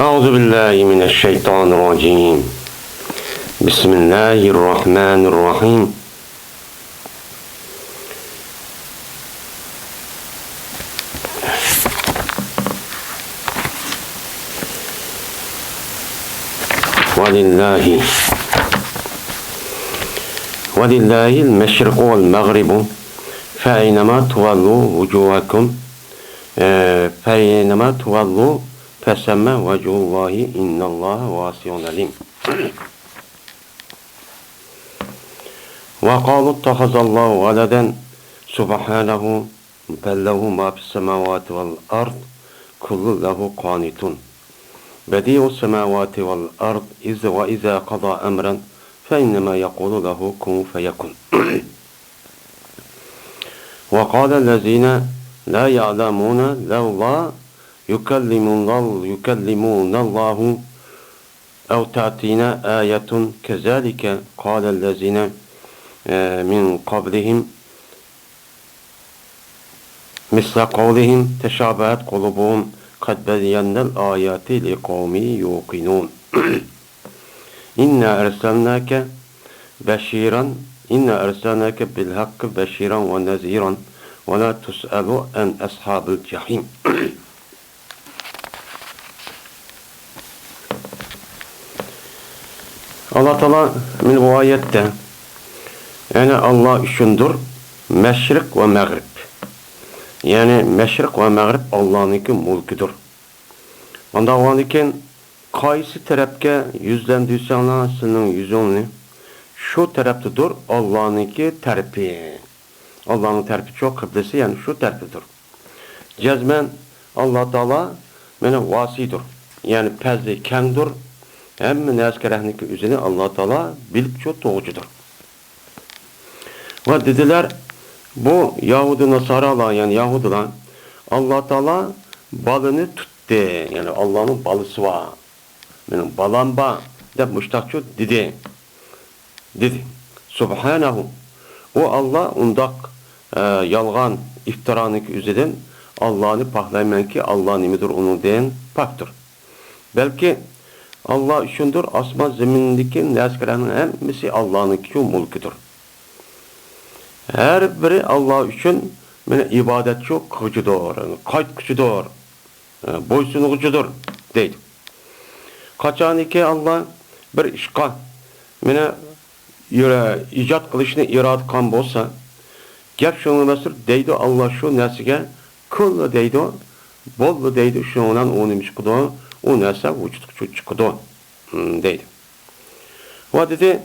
أعوذ بالله من الشيطان الرجيم. بسم الله الرحمن الرحيم. ولله المشرق والمغرب فأينما تولوا وجوهكم فأينما تولوا فَسَمَّ وَجْهُ اللّٰهِ اِنَّ اللّٰهَ وَاسِعٌ عَلِيمٌ. وَقَالُوا اتَّخَذَ اللّٰهُ وَلَدًا سُبْحَانَهُ بَل لَّهُ مَا فِي السَّمَاوَاتِ وَالْأَرْضِ كُلٌّ لَّهُ قَانِتٌ بَدِيعُ السَّمَاوَاتِ وَالْأَرْضِ وَإِذَا قَضَىٰ أَمْرًا فَإِنَّمَا يَقُولُ لَهُ كُن فَيَكُنُ. وَقَالَ الَّذِينَ لَا يَعْلَمُونَ لَوْلَا يكلمون الله أو تأتينا آية كذلك قال الذين من قبلهم مثل قولهم تشابهت قلوبهم قد بينا الآيات لقوم يوقنون. إنا أرسلناك بالحق بشيرا ونذيرا ولا تسأل عن أصحاب الجحيم. Allah Teala bu ayette yani Allah üçündür meşrik ve mağrib. Yani meşrik ve mağrib Allah'ınki mulkidir. Onda olanken kaysi tarafga yüzlendiysen senin yüzünü şu taraftadır Allah'ınki tarafi. Allah'ın tarafi çok kıblesi yani şu tarafıdır. Cezmen Allah Teala bana vasidir. Yani pezli kendur. Hem neskerehniki üzerine Allah Teala bilip çok doğucudur. Ve dediler bu Yahudi Nasaralar yani Yahudiler Allah Teala balını tuttu. Yani Allah'ın balısı var. Benim balam var. De müştakçı dedi. Subhanahu. O Allah undak yalgan iftiraniki üzerine Allah'ını paklaymayan ki Allah nimidir onun deyin paktır. Belki Allah üçündür asman zemindeki neskerenin hemisi Allah'ınki mulkidir. Her biri Allah üçün ibadetçi kıcıdır, kayıt kıcıdır, boysunucudur deydi. Kaçan ki Allah bir işgal icat kılışını irad kan bolsa gep şunu mesur deydi Allah şu nesige kıllı deydi, bollu deydi şundan onu müşkudu. O nese vücut çıkıdı deydi. O dedi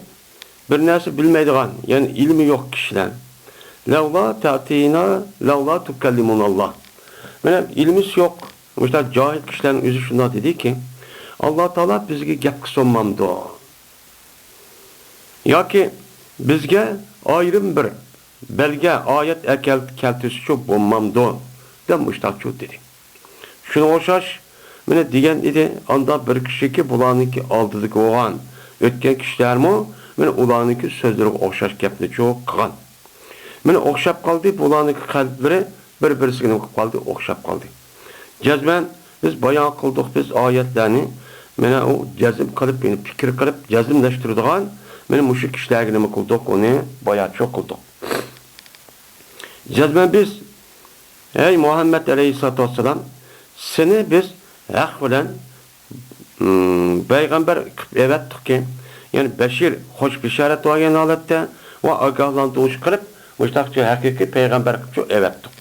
bir nese bilmeydiğen yani ilmi yok kişiler. Levla ta'tina levla tukellimun Allah. Benim ilimiz yok. İşte cahil kişilerin yüzü şunda dedi ki Allah Teala bizge gep kısonmamdı. Ya ki bizge ayrım bir belge ayet keltisi şu bulmamdı demişler şu dedi. Şunu oşaş mene diyen idi anda bir kişi ki bulanınki aldıdık oğan ötken kişiler mi mene ulanınki sözleri okşaş gepni çok kıgan mene okşap kaldı bulanınki kalpleri bir-birisine kaldı okşap kaldı cezmen biz bayan kıldık biz ayetlerini mene o cezim kılıp beni fikir kılıp cezimleştirdiğen mene müşrik kişilerine mi kıldık onu bayağı çok kıldık cezmen biz ey Muhammed Aleyhisselatü Vesselam seni biz hak bilen peygamber evettik ki yani beşir hoş bişaret olgan halatda ve agahlandırış kılıp müştakçı hakiki peygamber kılıp evettik.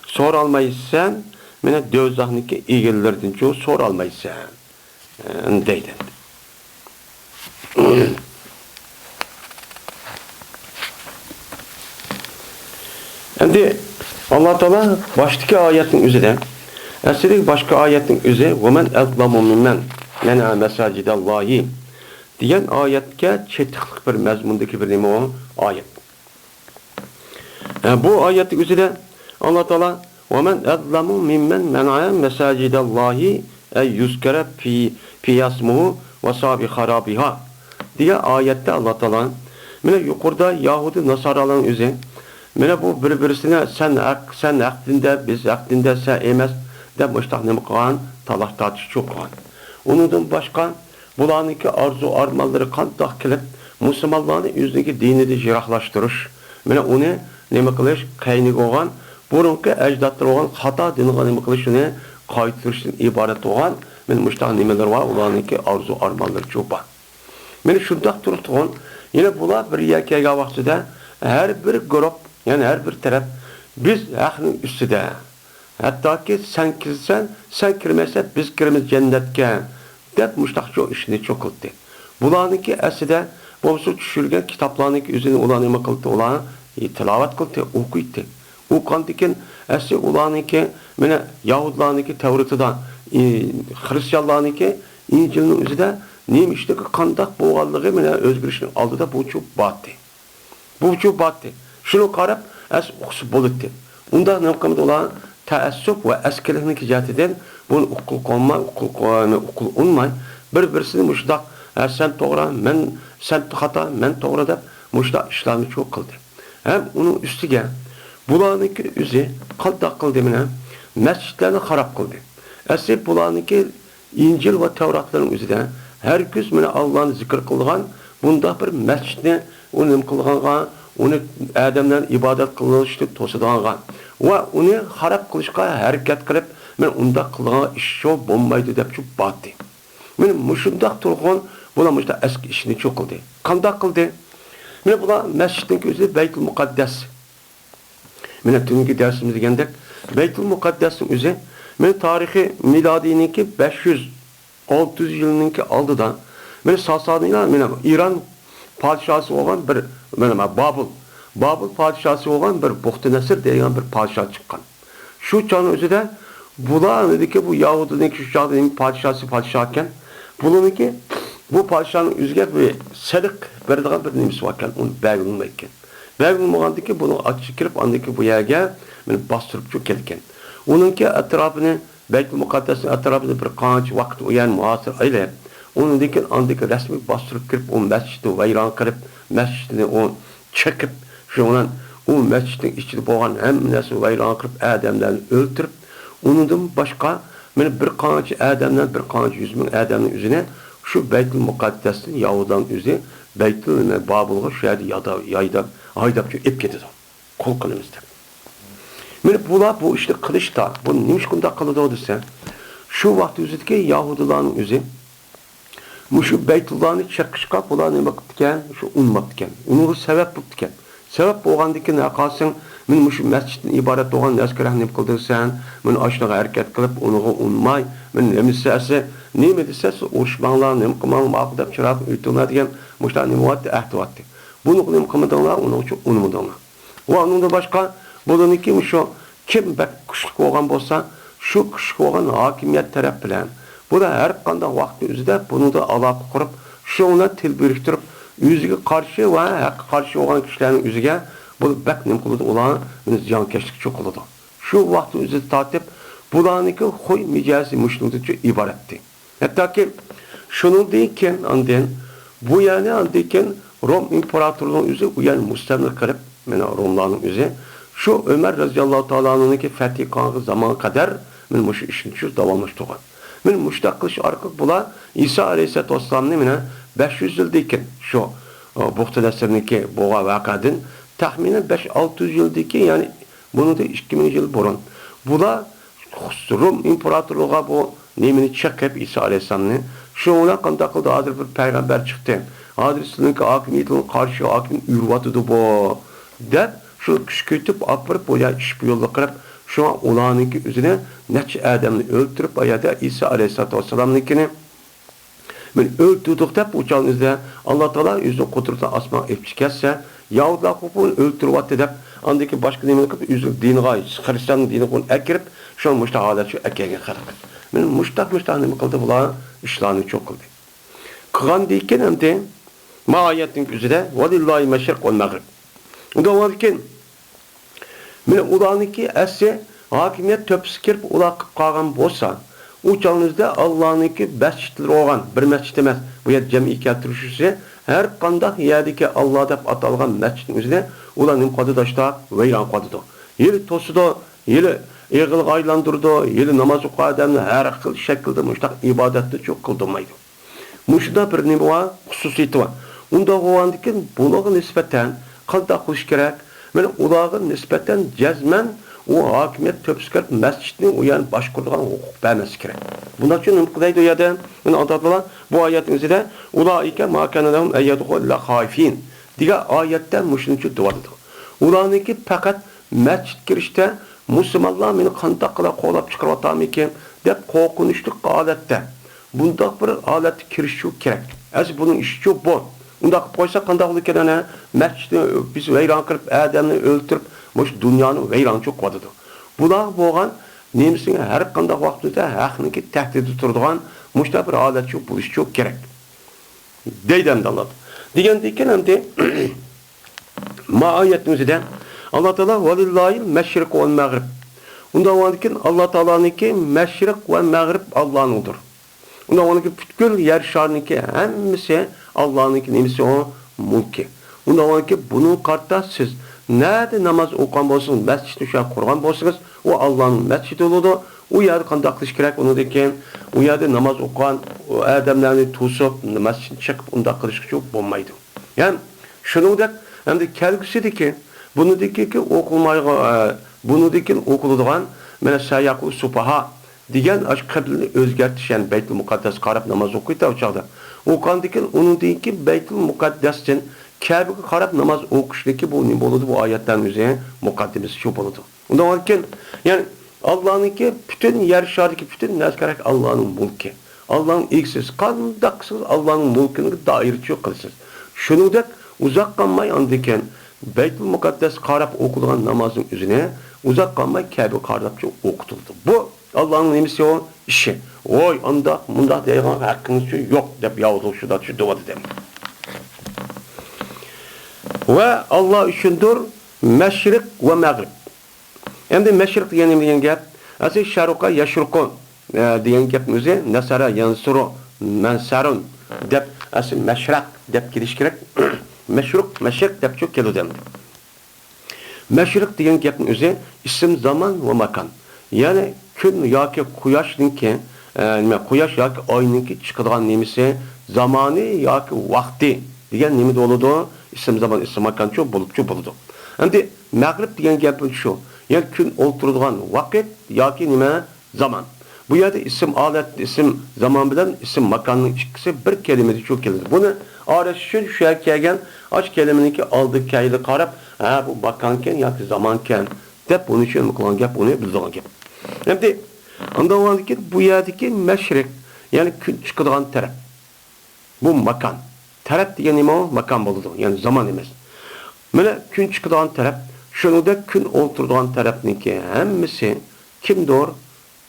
Sor almaysan mene dözahniki ilgililerden çoğu sor almaysan deydi. Şimdi Allah Teala baştaki ayetin üzerine Eseri başka ayetin üzerine وَمَنْ اَظْلَمُ مِمَّنْ مَنَعَ مَسَاجِدَ اللّٰهِ diyen ayetke çetiklik bir mezmundaki bir neymi o ayet. Bu ayetin üzerine Allah Teala وَمَنْ اَظْلَمُ مِمَّنْ مَنَعَ مَسَاجِدَ اللّٰهِ يُذْكَرَ فِي يَسْمُهُ وَسَابِ خَرَابِهَا diye ayette Allah Teala yukarıda Yahudi Nasaraların üzerine bu birbirisine sen aklinde biz aklinde sen emez de müştak nemi kılan talak tartış çok kılan. Onundan başka bularniki arzu armanları kandak kilip Müslümanların yüzdeki dinini jiraklaştırış. Mene onu nima qilish qayniga olgan, burunki ajdodlar olgan xato diniga nima qilishini qaytarishdan iborat olgan. Men mushtaq nimalar var, ularniki arzu armanları çok var. Men shundaq turibdi, yine bular bir yer kelgan vaqtida her bir grup, yani her bir taraf biz haqning ustida. Hattoki sen kirsan, sen kirmasa biz kiramiz jannatga deb mushtaq shu ishni çok qildi. Bularniki aslida bo'lsa tushirgan kitoblarniki o'zini ular nima qildi? Ular tilovat qildi, o'qiydi. O'qandikin asli ularniki mana Yahudlarniki Tavratida, Hristiyanlarniki İncilning o'zida nima ishdagi qandoq bo'lganligi mana o'zgarishning oldida bu çok batdi. Bu çok batdi. Shuni qarab as o'qisi bo'ldi. Unda nima qildi ular? Taassub ve eskilikning jihatidan bunu uqul qolmay, uqul olmay bir-birisini mushdaq sen to'g'ri, sen xato, men to'g'ri deb mushdaq ishlarni çok qildi. Hem onun üstüge bularniki o'zi qandoq qildi mana masjidlarni xarob qildi. Asli bularniki İncil ve Tevratların o'zida her gün mana Allohni zikr qilgan bunda bir masjidni unim qilgangan, uni odamlar ibodat qilishni to'sadigan va uni xarob qilishga harakat qilib, men unda qilgan ish shu bo'lmaydi deb shu batdi. Men mushundaq turgan bular eski ishni çok qildi. Qandoq qildi? Mene bular mescidin özü Beytul Mukaddes. Mene tünki dersimizde geldik. Beytul Mukaddes'in özü mene tarihi miladiniki 500-600 yılınki aldıdan mene Sasani'yle mene İran padişahı olan bir mene Babıl padişahı olan bir Buhtinasır diyen bir padişah çıkan. Şu çağın özü de bular dedi ki bu Yahudi'ninki şu çağın padişahken bununki bu padişahın üzge bir selik verdiğin bir nimsi varken onu belirlenmeyken. Belirlenmeyken bunu açık kirip andaki bu yerge bastırıp çok gelken. Onunki etrafını Beytul Mukaddes'in etrafını bir kanç vakit uyan muhasır ile onundaki andaki resmi bastırıp kirip o mescidi veyran kırıp mescidini o çekip şu olan o mescidin içinde boğan hem nesi veyran kırıp adamlarını öldürüp onundan başka bir kanç adamlar bir kanç 100 bin adamın üzerine şu Beytul Mukaddes'in Yahudan üzeri Beytul Babıl'a şöyle yayda haydap şu ip getirdi. Kol kılımızda. Bular bu işte kılıçta bu nimiş kunda kılıda oldu sen. Şu vakti üzerindeki Yahudilerin üzeri şu Beytullah'ın çakışka bular ne baktıken şu unmattıken. Onu sebep tuttuken. Sebep olgandaki ne kalsın men şu mescidin ibaret olan neskerah ne kıldırsan men aşağı hareket kılıp onu unmay men nemsesi nime dese uruşmanlar nem kıman maqdab çırak ütüna diyen muşta nimuat ahtuatti. Bunu nem kımadanlar onu çok unumudanlar. Ve onun da başka bununki şu kim bek kışık olgan bolsa şu kışık olgan hakimiyet taraf bilen bu da her qanday vaqt üzerinde bunu da alaka kurup şuna til biriktirip yüzüge karşı ve karşı olan kişilerin yüzüge bu bek nem kılıdı olan ziyankeşlik çok oldu. Şu vakti üzerinde tatip bularniki huy micasi müşnudcu ibaretti. Hatta ki şunu deyken anden bu yani andayken Rom imparatorluğunun yüzü yani müstemlik kırıp Romların yüzü şu Ömer radıyallahu ta'ala'nın ki fethi kanğı zaman kadar men şu işin şu davamlaştı olan. Men müştakılış arkık bula İsa aleyhisselatü vesselam'ın mene 500 yıldayken şu Buhtinasır'nınki boğa vakadın tahminen 5-600 yıldaki yani bunu da 2000 yıl burun. Bula Rum imparatorluğa bu nemini çekip İsa aleyhisselam'ın şu ona kandak kıldı adır bir peygamber çıktı. Adır sizinki hakimiyetin karşı hakim ürvatıdı bu. Der şu küçükütüp apırıp o ya iş bir yolda kırıp şu an olanınki üzerine neçe adamını öldürüp ayada İsa aleyhisselatü vesselam'ınkini ben öldürdük de bu çağın üzerine Allah Teala yüzünü kudurtan asman epçikesse Yahudiler kupunu öldürüp edip andaki başka nemini kıp yüzünü dini gayet Hristiyanın dini konu ekirip şu an müştah adet şu ekegen kırık. Ben müştah nemi kıldı bulan işlerini çok kıldı. Kıgan deyken hem de maayetin üzerine valillahi meşrik ol mağrib. O da varken men ulaniki esse hakimiyet töpsü kirip ulak kalgan bolsa o çağınızda Allah'ınki mescitleri olan bir mescit emas bu yer cemi keltirişisi her kandak yerdeki Allah dep atalgan mescidin üzerine ulanın kadı daşta veyran kadıdı. Yeri tosuda yeri Eğil aylandırdı, eli namaz oku adamını her xil şekilde muştaq ibadetini çok kıldırmaydı. Muşda bir nima var, hususiyeti var. Unda oğandikin buluğa nispeten qanday qilish kerak? Mana ularga nispeten cezmen o hakimiyet töpsükerip mescidini uyan başkurduğun hukuk vermesi gerek. Bundan için ümküdeydi o yerde, bu ayetin üzerinde ulaike ma kana lahum eyyedhul la haifin diye ayetten müşrikçi duvardı. Ulaniki fakat mescid girişte Müslümanlar meni qanday qila qo'llab chiqaryaptimikin deb qo'rqinchli holatda bundoq bir holatga kirishish kerak. Az buning ishi bu. Unda qilib qo'ysa qanday bo'lar ekan ana masjidni biz vayron qilib, odamni o'ldirib, mush dunyoni vayron qo'yadi. Bular bo'lgan nemisini har qanday vaqtda haqniki tahdid turadigan mushta bir holat bo'lishi kerak. Deydi Allah. Degandek ekan endi ma'ayetimizde Allah Teala velillahil meşrik ve mağrib. Unda olankin Allah Teala'nınki meşrik ve mağrib Allah'ındır. Unda olanki bütün yer şarınki hemmisi Allah'ınki nemisi o mülki. Unda olanki bunun kartta siz nerede namaz okuyan bolsunuz, mescid şu an kurgan bolsunuz, o Allah'ın mescidi oldu. O yerde qanday qilish kerak onu deken, o yerde namaz okuyan adamlarni tusup mescid çıkıp unda qilish çok bo'lmaydi. Yani şunu da hem de kelgisideki bunudaki okulmayga bunudaki okulduğan mana sayaqu supaha degan aş qibrini o'zgartish, yani Beytul Muqaddas qarab namoz o'qiydi o chaqda. O'qandikin unudiki Beytul Muqaddasdan Kabe'ga qarab namoz o'qishdagi bu ne bo'ladi? Bu oyatdan o'zi muqaddimasi shu bo'ladi. Undan keyin yani Allah'ınki bütün yer şardaki bütün nazkarak Allah'ın mülki. Allah'ın eksiz qandaksız Allah'ın mülkini dair çok kılsız. Şunudek uzak kalmay andiken Beytul Mukaddes qarab okuduğun namazın üzerine uzak kalmay Kabe qarabça okutuldu. Bu Allah'ın nemisi o işi. Oy anda bunda deygan hakkınız yok deb yavuzluq şuda şu duvadı dem. Ve Allah üçündür meşrik ve mağrib. Endi meşrik degan gap, asli sharuqa yashruqun degan gap o'zi nasara yansuru mansarun deb asli mashraq deb kelish kerak. Meşrik deb çok keladi endi. Meşrik degan gapning o'zi ism zaman va makan. Ya'ni kun yoki quyoshninki, quyosh yoki oyninki chiqadigan nemisi zamoni yoki vaqti degan nima bo'ladi? Ism zaman, ism makan çok bo'ladi. Endi mag'rib degan gap shu. Yani gün oturduğun vakit yoki nima zaman. Bu yerde isim alet, isim zaman bilen isim makanın ikisi bir kelimede çok gelir. Bunu araştırın şu erkeğen aç kelimeninki aldığı kaydı qarab, ha bu makanken yoki zamanken deb bunu için kılan gap, onu bildiğin gap. Şimdi ondan olan ki bu yerdeki meşrik, yani gün çıkıdığın taraf. Bu makan. Taraf diye nima o? Makan buludu. Yani zaman emas. Böyle gün çıkıdığın taraf. Şunu da gün oturduğun tarafınki hemmisi kimdir?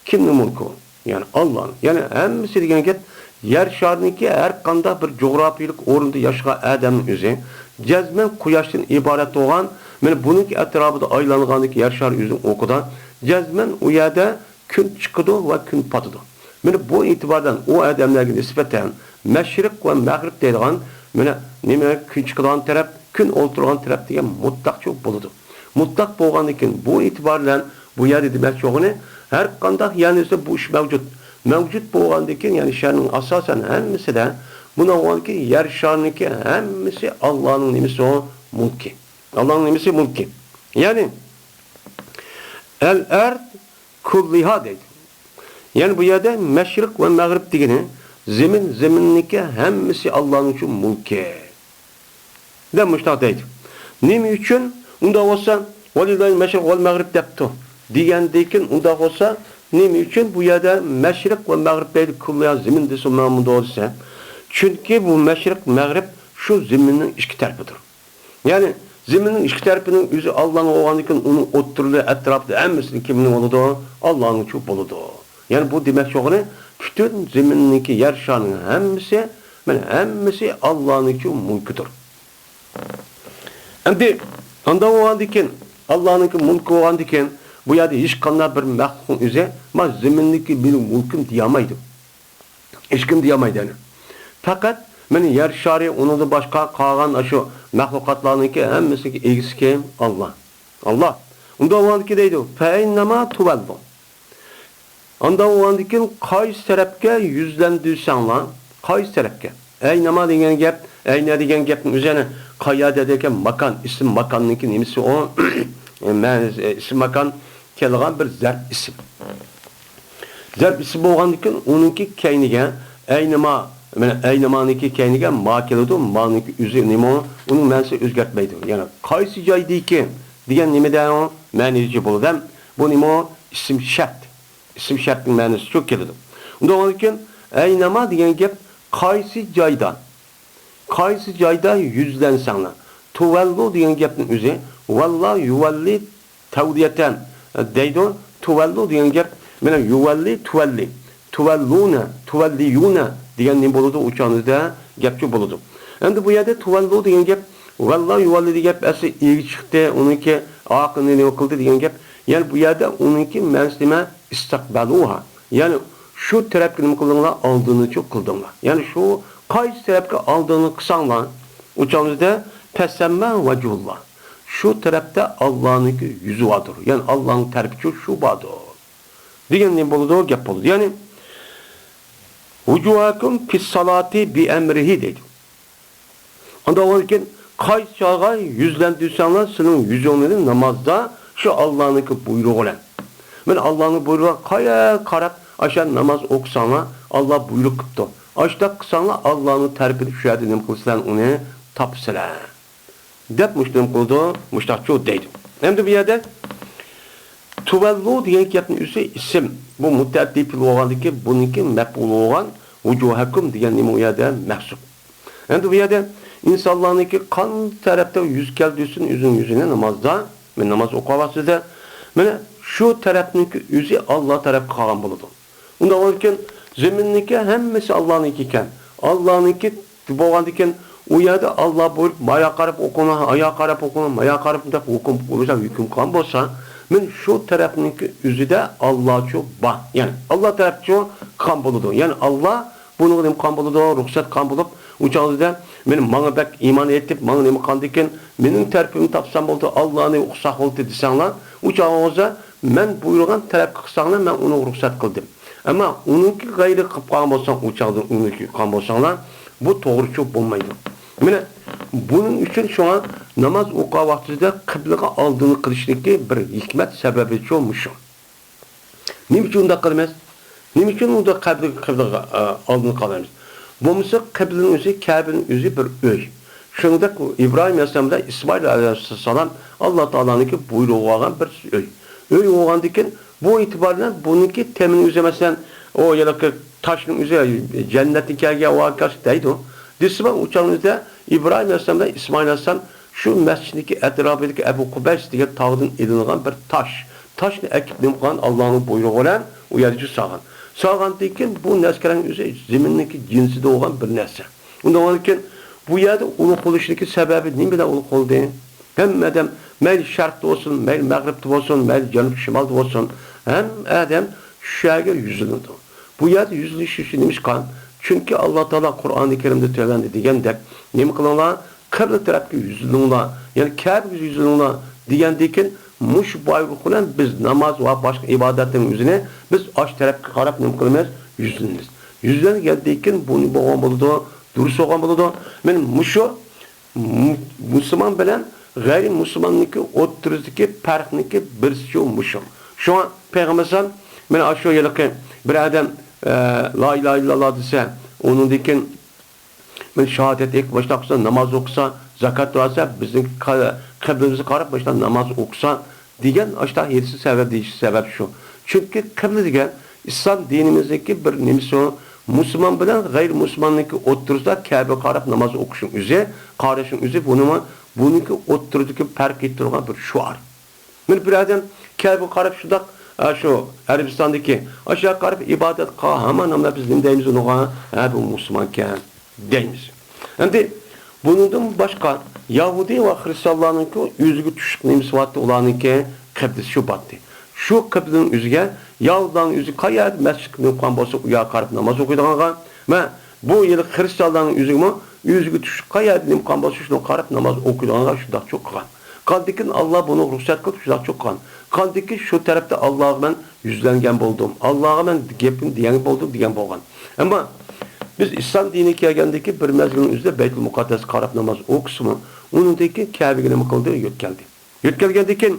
Kimnin mülkü? Yani Allah'ın. Yani hemmisi degan gap yer şarınki her qanday bir coğrafiyalik orunda yaşayan adamın özü cezmen quyoshdan iborat bo'lgan, mana buningki atrofida aylanganiki yer şarı o'zini o'qidan cezmen u yerda kun chiqadi va kun patadi. Mana bu e'tibordan o odamlarga nisbatan mashriq va mag'rib deydigan mana nima kun chiqadigan taraf, kun o'tirgan taraf degan mutlaqcha bo'ladi. Mutlak bo'lgandan bu itibarla bu yerde demek çoğunu her qanday yani ise bu iş mevcut. Mevcut bo'lgandan yani şer'nin asasen hemmisi de buna olan ki yer şer'ninki hemmisi Allah'ın nimisi o mülki. Allah'ın nimisi mülki. Yani el-erd kulliha deydi. Yani bu yerde meşrik ve mağrib degeni zeminniki hemmisi Allah'ın için mülki. Demişler deydi. Nimi için? Unda olsa valillahi meşrik ve mağrib depti. Degandekin unda olsa nima uchun bu yerda mashriq va mag'rib deydi kulliya zemin desa ma'munda olsa. Chunki bu mashriq mag'rib shu zeminning ikki tarafidir. Ya'ni zeminning ikki tarafining o'zi Allohning o'g'anikin uning o'ttirli atrofida hammasini kimning bo'ladi? Allohning uchun bo'ladi. Ya'ni bu demak cho'g'ini bütün zeminniki yer şarının hammasi Allohning uchun mulkidir. Endi ondan o'g'andikin Allohning mulki o'g'andikin bu yerda hech qanday bir mahluqning o'zi men zeminniki mening mulkim deyamaydi. Hech kim deyamaydi yani. Faqat meni yer shari unida boshqa qolgan shu mahluqotlarniki hammasiga egisi kim? Allah. Allah. Unda oğandaki deydi. Feynema tuvellu. Anda oğandikin qaysı tarafga yüzlendirsen lan. Qaysı tarafga. Eynema degan gap, eyne degan gapning üzerine qayerda degan makan, isim makanninki nimasi o? İsim makan kelgan bir zarf isim. Zarf isim bo'lgandan onunki keyniga aynama, mana aynamaniki keyniga ma keladi, maniki o'zi nima, uning ma'nosi o'zgartmaydi. Ya'ni qaysi joydaki degan nimada o ma'nosi bo'ladi. Bu nima? Ism shart. Ism shartning ma'nosi shu keladi. Unda ondan aynama degan gap qaysi joyda yuzlansanglar. Tuvallu degan gapning o'zi vallahi yuvalli tavdiyatan deydi. Tuvallu degan gap mana yuvalli tuvalluna tuvalliyuna degan nim bo'ladi o'chanizda gapchi bo'ladi. Endi bu yerda tuvallu degan gap vallahi yuvalli degan gap asli egi chiqdi, uniki aqlni nima qildi degan gap. Ya'ni bu yerda uniki ma'nosi nima? İstakbaluha. Yani şu tarafga nima qildinglar? Oldini cho'q qildinglar. Ya'ni shu qaysi tarafga oldini qilsanglar, o'chanizda tasamma vajullah. Şu tarafda Allah'ın yüzü vardır. Yani Allah'ın tarifi şu vardır. Diyen ne buldu? Gap buldu. Yani vucuhakum fis salati bi emrihi dedi. Onda olurken qaysi çağa yüzlendirsenler senin yüzünün namazda şu Allah'ın buyruğu olan. Ben Allah'ın buyruğu kaya karab aşağı namaz okusanlar Allah buyruk kıptı. Aşağı kısanlar Allah'ın tarifini şu yerde ne kılsan onu tapsılar. Dep müştem qildi, mushtaqchu deydi. Endi bu yerda tuvallu degan gapning o'zi ism. Bu mutaaddi bo'lgandiki, buniki maf'ul bo'lgan vujuhakum degan nima u yerda mahsub. Endi bu yerda insonlarniki qan tarafda yuz keldirsin o'zing yuzini namozda, men namoz o'qiyapsizda, mana shu tarafniki o'zi Alloh tarafga qolgan bo'ladi. Unda o'lkan zaminniki hammasi Allohniki ekan. Allohniki bo'lgandikan u yerda Alloh buyurib, maya qarab o'qina, aya qarab o'qina, maya qarab deb hukm qilgan bo'lsa, men shu tarafniki o'zida Allohchu bor. Ya'ni Alloh tarafchu qilgan bo'ladi. Ya'ni Alloh buni qilgan bo'ladi, ruxsat qilgan bo'lib, o'chog'ida men menga bak iymon etib, menga nima qilgan, mening tarafimni topsam bo'ldi, Allohni o'qisa bo'ldi desanglar, o'chog'ida men buyurgan tarafga qilsanglar, men uni ruxsat qildim. Ammo uniki g'ayri qilib qolgan bo'lsa, o'chog'ida uniki qilgan bo'lsanglar, bu to'g'ri bo'lmaydi. Mana bunun uchun şu an namaz o'qish vaqtida qiblaga oldini qilishniki bir hikmat sababi cho'mush. Nima uchun unda qilamiz? Nima uchun unda qiblaga oldini qilamiz? Bo'lmasa qiblaning o'zi, Ka'baning o'zi bir uy. Shunda İbrahim alayhisalomda İsmail alayhisalom Alloh taolaning buyrug'i olgan bir uy. Uy bo'lgandan bu itibardan buniki temin o'zi masalan o yalaki taşning o'zi jannatga vaqas deydi. Disma uçağımızda İbrahim Aleyhisselam'da İsmail Aleyhisselam şu mescidindeki etrafındaki Ebu Kubays diye tağdan edilgen bir taş. Taşını ekip nimkan Allah'ın buyruğu olan uyarıcı sağan. Sağan deyken bu neskerin üzeri zemindeki cinsi de olan bir nesne. Ondan olurken bu yerde uluk oluşundaki sebebi ne bile uluk oldu? Hem adam meyl şarkta olsun, meyl mağribde olsun, meyl canıp şimalda olsun. Hem adam şerge yüzülündü. Bu yerde yüzülüş işi neymiş kan? Çünkü Allah Teala Kur'an-ı Kerim'de tövbendi degende nima qilinglar? Qibla tarafga yuzlanglar. Ya'ni Ka'ba yuzlanglar degandek mush buyruq bilan biz namoz va boshqa ibodatning o'zini biz osh tarafga qarab nima qilamiz? Yuzlanamiz. Yuzlangandan buni bo'lgan bo'ladi, durust bo'lgan bo'ladi. Men mushu musulmon bilan g'ayri musulmonniki o'ttirishdagi farqniki birsi mushu. Şu an payg'ambar men shu yilqi bir odam la ilahe illallah dese, onun dikin men şehadet ek başlaqsa, namaz okusa, zakat verse, bizim kıblemizi qarab başla namaz okusa degan aşta herisi sebep deyiş sebep şu. Çünkü kıble degan İslam dinimizdeki bir nimisi o, Müslüman bilen gayri Müslümanlıkı oturursa Ka'ba qarab namaz okuşun üzü, qarashın üzü bununki otururdaki fark ettirgan bir şuar. Men bir adam Ka'ba qarab şudak şu Arabistan'daki aşağı qarab ibadet qilgan hamma namlar biz nima deymiz unuga? Bu musulmonkan deymiz. Endi bundan boshqa Yahudi va Xristianlarning o'ziga tushib nimasi bor, ularningki qiblasi shu bor. Shu qiblaning o'ziga Yahudilarning o'zi qayerda masjidga qilgan bo'lsa, u yoqqa qarab namoz o'qiydigan va bu yil Xristianlarning o'ziga tushib qayerda qilgan bo'lsa, shuni qarab namoz o'qiydigan shunday cho'q qilgan. Qaldikin Allah bunu ruhsat qilib shunday cho'q qilgan. Kaldiki şu tarafta Allah'a ben yüzlengen buldum. Allah'a ben gepim diyen buldum diyen bolgan. Ama biz İslam dini kelgendeki bir mezgilin üzerinde Beytül Mukaddes qarab namaz okusumu, onundaki Kabe'ye nima qildi? Yetkeldi. Yetkelgendeki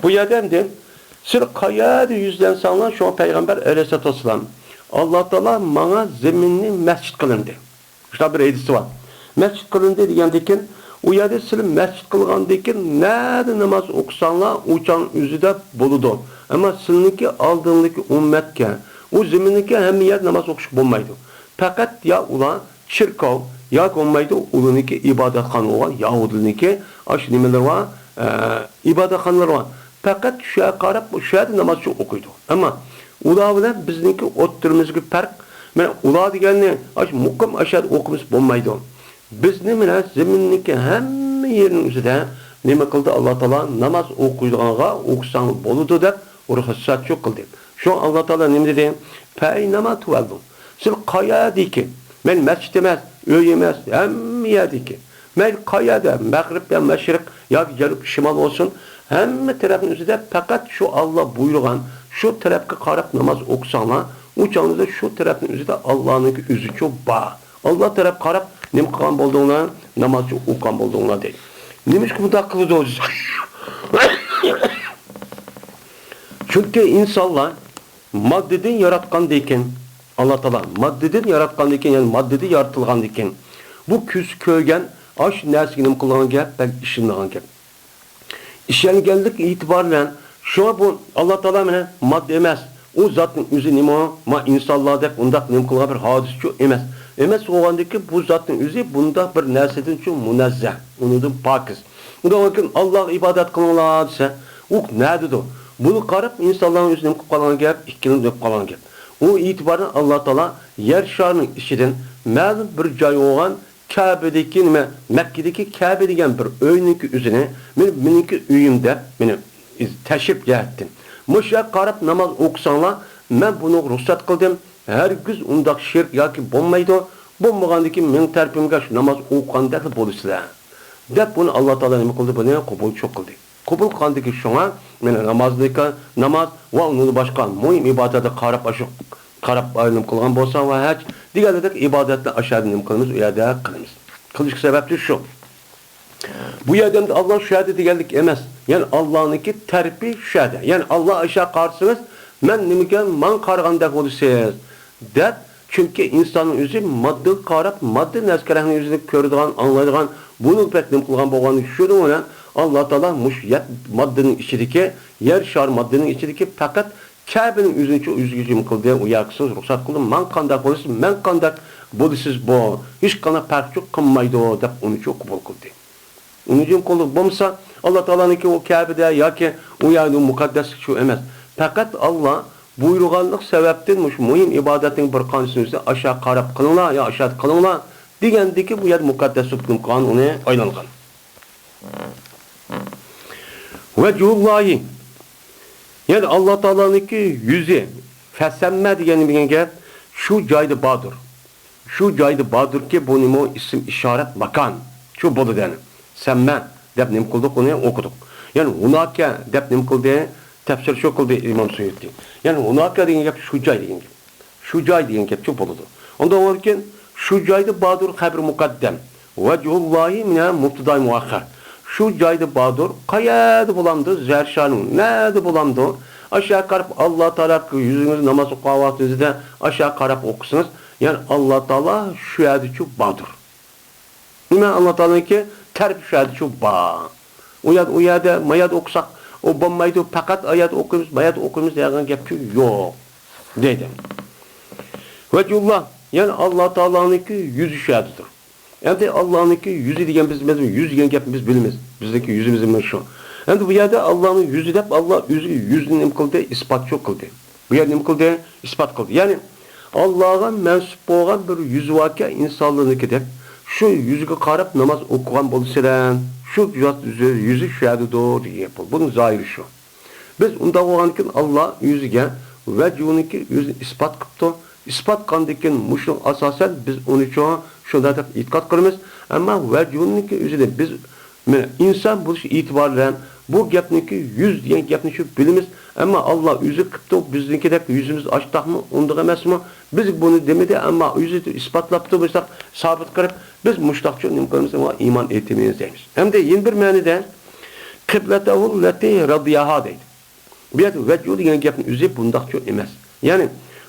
bu yerden de siz qayerda yüzlensanlar şu Peygamber Aleyhisselatü Vesselam Allah Teala bana zeminni mescid qilindi. İşte bir hadisi var. Mescid qilindi degandeki o yerde siz mescid qilgandeki nerede namaz okusanlar uçan üzüde boludu. Ama sizniki aldığındaki ümmetke o zemindeki hem yer namaz okuş bulmaydı. Fakat ya ulan şirkav ya olmaydı uluniki ibadetxana olan Yahudiniki aşı nimeler var ibadetxanalar var. Fakat şuya qarab şuya namaz çok okuydu. Ama ular bilan bizniki o'ttirimizdagi farq mana ular deganni muqim aşağı o'qimiz bo'lmaydi. Bizni mana zeminniki hamma yerning o'zida nima qildi Alloh taolo namoz o'qiydiganga o'qisang bo'ladi deb ruxsat qildi. Şu Allah Teala nima dedi? Paynama tuvaldu. Siz qayerdiki? Men masjid emas, uy emas, hamma yerdiki. Men qayerda, mag'rib ya mashriq yoki janub shimol olsun, hamma tarafning o'zida faqat shu Alloh buyurgan shu tarafga qarab namoz o'qisanglar, u chog'ingizda shu tarafning o'zida Allohning o'zi cho'p bor. Alloh taraf qarab nima qilgan bo'ldinglar? Namoz o'qigan bo'ldinglar deydi. Nima ish bunday qildi o'zi? Çünkü insanlar maddeden yaratqandayken Allah Teala maddeden yaratqandayken yani maddede yaratılgandayken bu küs köygen aş nersi nima qilgan gap, belki işinlagan gap. İşengenlik itibariyle şu bu Allah Teala mene madde emas. O zatın özü nima ma insanlar dep undaq nima qilgan bir hadis şu emas. Emas olgandaki bu zatın özü bunda bir nersedin şu munazzah, onudun pakiz. Bunda bakın Allah ibadet kılınlar dese o nerede o? Bunu qarab insanların özünün qalan gap, ikkinin döp qalan gap. O itibarın Allah Teala yer şarının içinden ma'lum bir joy olgan Kabe'deki nima Mekke'deki Kabe degan bir öynünki üzerine meniki uyimde meni teşrif ettim. Muşa qarab namaz okusanglar men bunu ruhsat qildim. Hergiz undaq şirk yoki bo'lmaydi. Bo'lmagandiki men tarpimga shu namoz o'qiganda bo'lasizlar. Deb bunu Allah Teala nima qildi? Buni qabul qildi. Qabul qildiki şuna men namaz va uni boshqa muhim ibodatga qarab aylanib qilgan bo'lsa va haj deganidek ibodatni aşağıda nima qilamiz? U yerda qilamiz. Qilish sababi shu. Bu yerden de Allah şu yerda deganlik emas. Yani Allah'ınki terbi şu yerda. Yani Allah aşağı qarsangiz men nimaga man qaraganda bo'lasiz deb çünkü insanın özü madde qarab madde narsalarning o'zini ko'radigan, anglaydigan bunu pek nima qilgan bo'lgani shuni bilan Allah Teala mush maddenin içindeki yer şar maddenin içindeki fakat Kabe'nin üzgücüm kıldı, uyaksız ruhsat kıldı. Man kandak olursun, men kandak bolisiz bu. Hiç kana fark çok kılmaydı o dep onu çok kabul kıldı. Onun için kıldı. Bomsa Allah Teala'nın ki o Kabe'de ya ki o yani mukaddes şu emez. Fakat Allah buyurganlık sebeptenmiş muhim ibadetin bir kansınızda aşağı qarab kılınla ya aşağı kılınla degendeki bu yer mukaddes hüküm kanunu aylangan. Vecehullahi yani Allah Teala'nınki yüzü fesemme diyen gap şu caydı badır. Şu caydı badır ki bu nimo isim işaret makan. Şu bodu deni. Semme dep nim kıldık onu okuduk. Yani hunaka dep nim kıldı tefsir şu kıldı İmam Suyuti. Yani hunaka diyen gap şu cay diyen gap. Şu cay diyen gap şu bodudu. Onda olurken şu caydı badır habr mukaddem. Vecehullahi mine mubtidai muakhar. Şu caydı badur, qayerda bulamdı, zerşanın, nerede bulamdı? Aşağı qarab Allah Teala yüzünüz namaz qavatinizde aşağı qarab okusunuz. Yani Allah Teala şu yerdə şu badur. Nima Allah Teala'nın ki terb şu yerdə şu ba. O yerdə mayat okusak o bo'lmaydi, faqat ayat okuymiz, mayat okuymiz degan gap yo'q dedi. Vecihullah yani Allah Teala'nın ki yüzü şu yerdedir. Yani Allah'ınki yüzü diyen biz yüz diyen gap biz bilmez. Bizdeki yüzümüzün şu. Yani bu yerde Allah'ın yüzü de Allah yüzünü nim kıldı, ispat çok kıldı. Bu yerde nim kıldı, ispat kıldı. Yani Allah'a mensup olan bir yüzü vakya insanlığınki de şu yüzüge qarab namaz okugan bolsalar, şu yüzü şu yerde doğru yapıl. Bunun zahiri şu. Biz unda olankin Allah yüzüge vecihuniki yüzünü ispat kıptı. İspat kandikin muşluk asasen biz onu çoğu şunda da itikat kılırız. Ama vecihuniki yüzüde biz insan bu itibarla bu gapniki 100 degan gapni shu bilamiz. Ammo Alloh o'zi qilibdi, biznikidek yüzümüz açdaqmi, undiq emasmi? Biz buni demedi, ammo o'zi isbotlabdi bo'lsak, sabit qilib, biz mushtaqcha nima qilamiz? Iymon etimiz deymiz. Hamda yana bir ma'noda qiblatahu lati radiyaha deydi. Bu yerda vajhu degan gapni o'zi bundaqcha emas. Ya'ni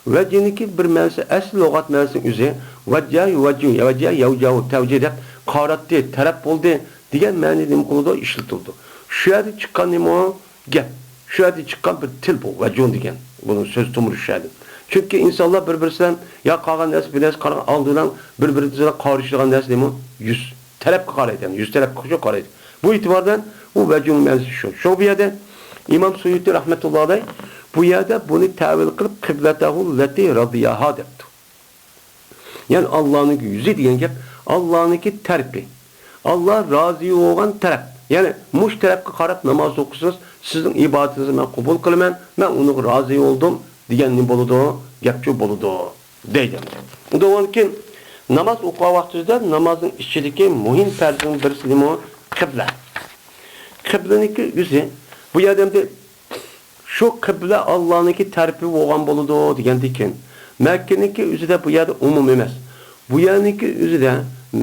vajhniki bir ma'nosi asl lug'at ma'nosini o'zi vajja yavjahu tavjih deb qaratdi, taraf bo'ldi degan ma'noda nima qildi? Ishlatildi. Shu yerda chiqqan nima gap? Şu yerda chiqqan bir til bu, vajhun degan. Bunun söz tumurishadi. Çünkü insanlar bir-birisidan ya qolgan narsa bilan qaragan oldidan bir-birisiga qarishgan narsa nima? Yuz tarafga qaraydi, yani yuz tarafga qaraydi. Bu itibardan bu vajhun ma'nosi shu. Shu bu yerda İmam Suyuti rahmetullah alayh bu yerda buni ta'vil qilib qiblatahu lati radiyaha debdi. Yani Allah'ın yüzü degan gap, Allah'ınki tarafı. Allah razı olgan taraf. Yani muş tarafga qarab namoz o'qisangiz, sizning ibodatingizni men qabul qilaman, men uni rozi bo'ldim degan nima bo'ladi? Gapchi bo'ladi deydi. Undan keyin namoz o'qish vaqtida namozning ichidagi muhim farzning birisi nima? Qibla. Qiblaniki o'zi bu yerda şu qibla Allah'ınki tarifi bo'lgan bo'ladi degandan keyin Makkaniki o'zida bu yerda umum emas. Bu yerniki o'zida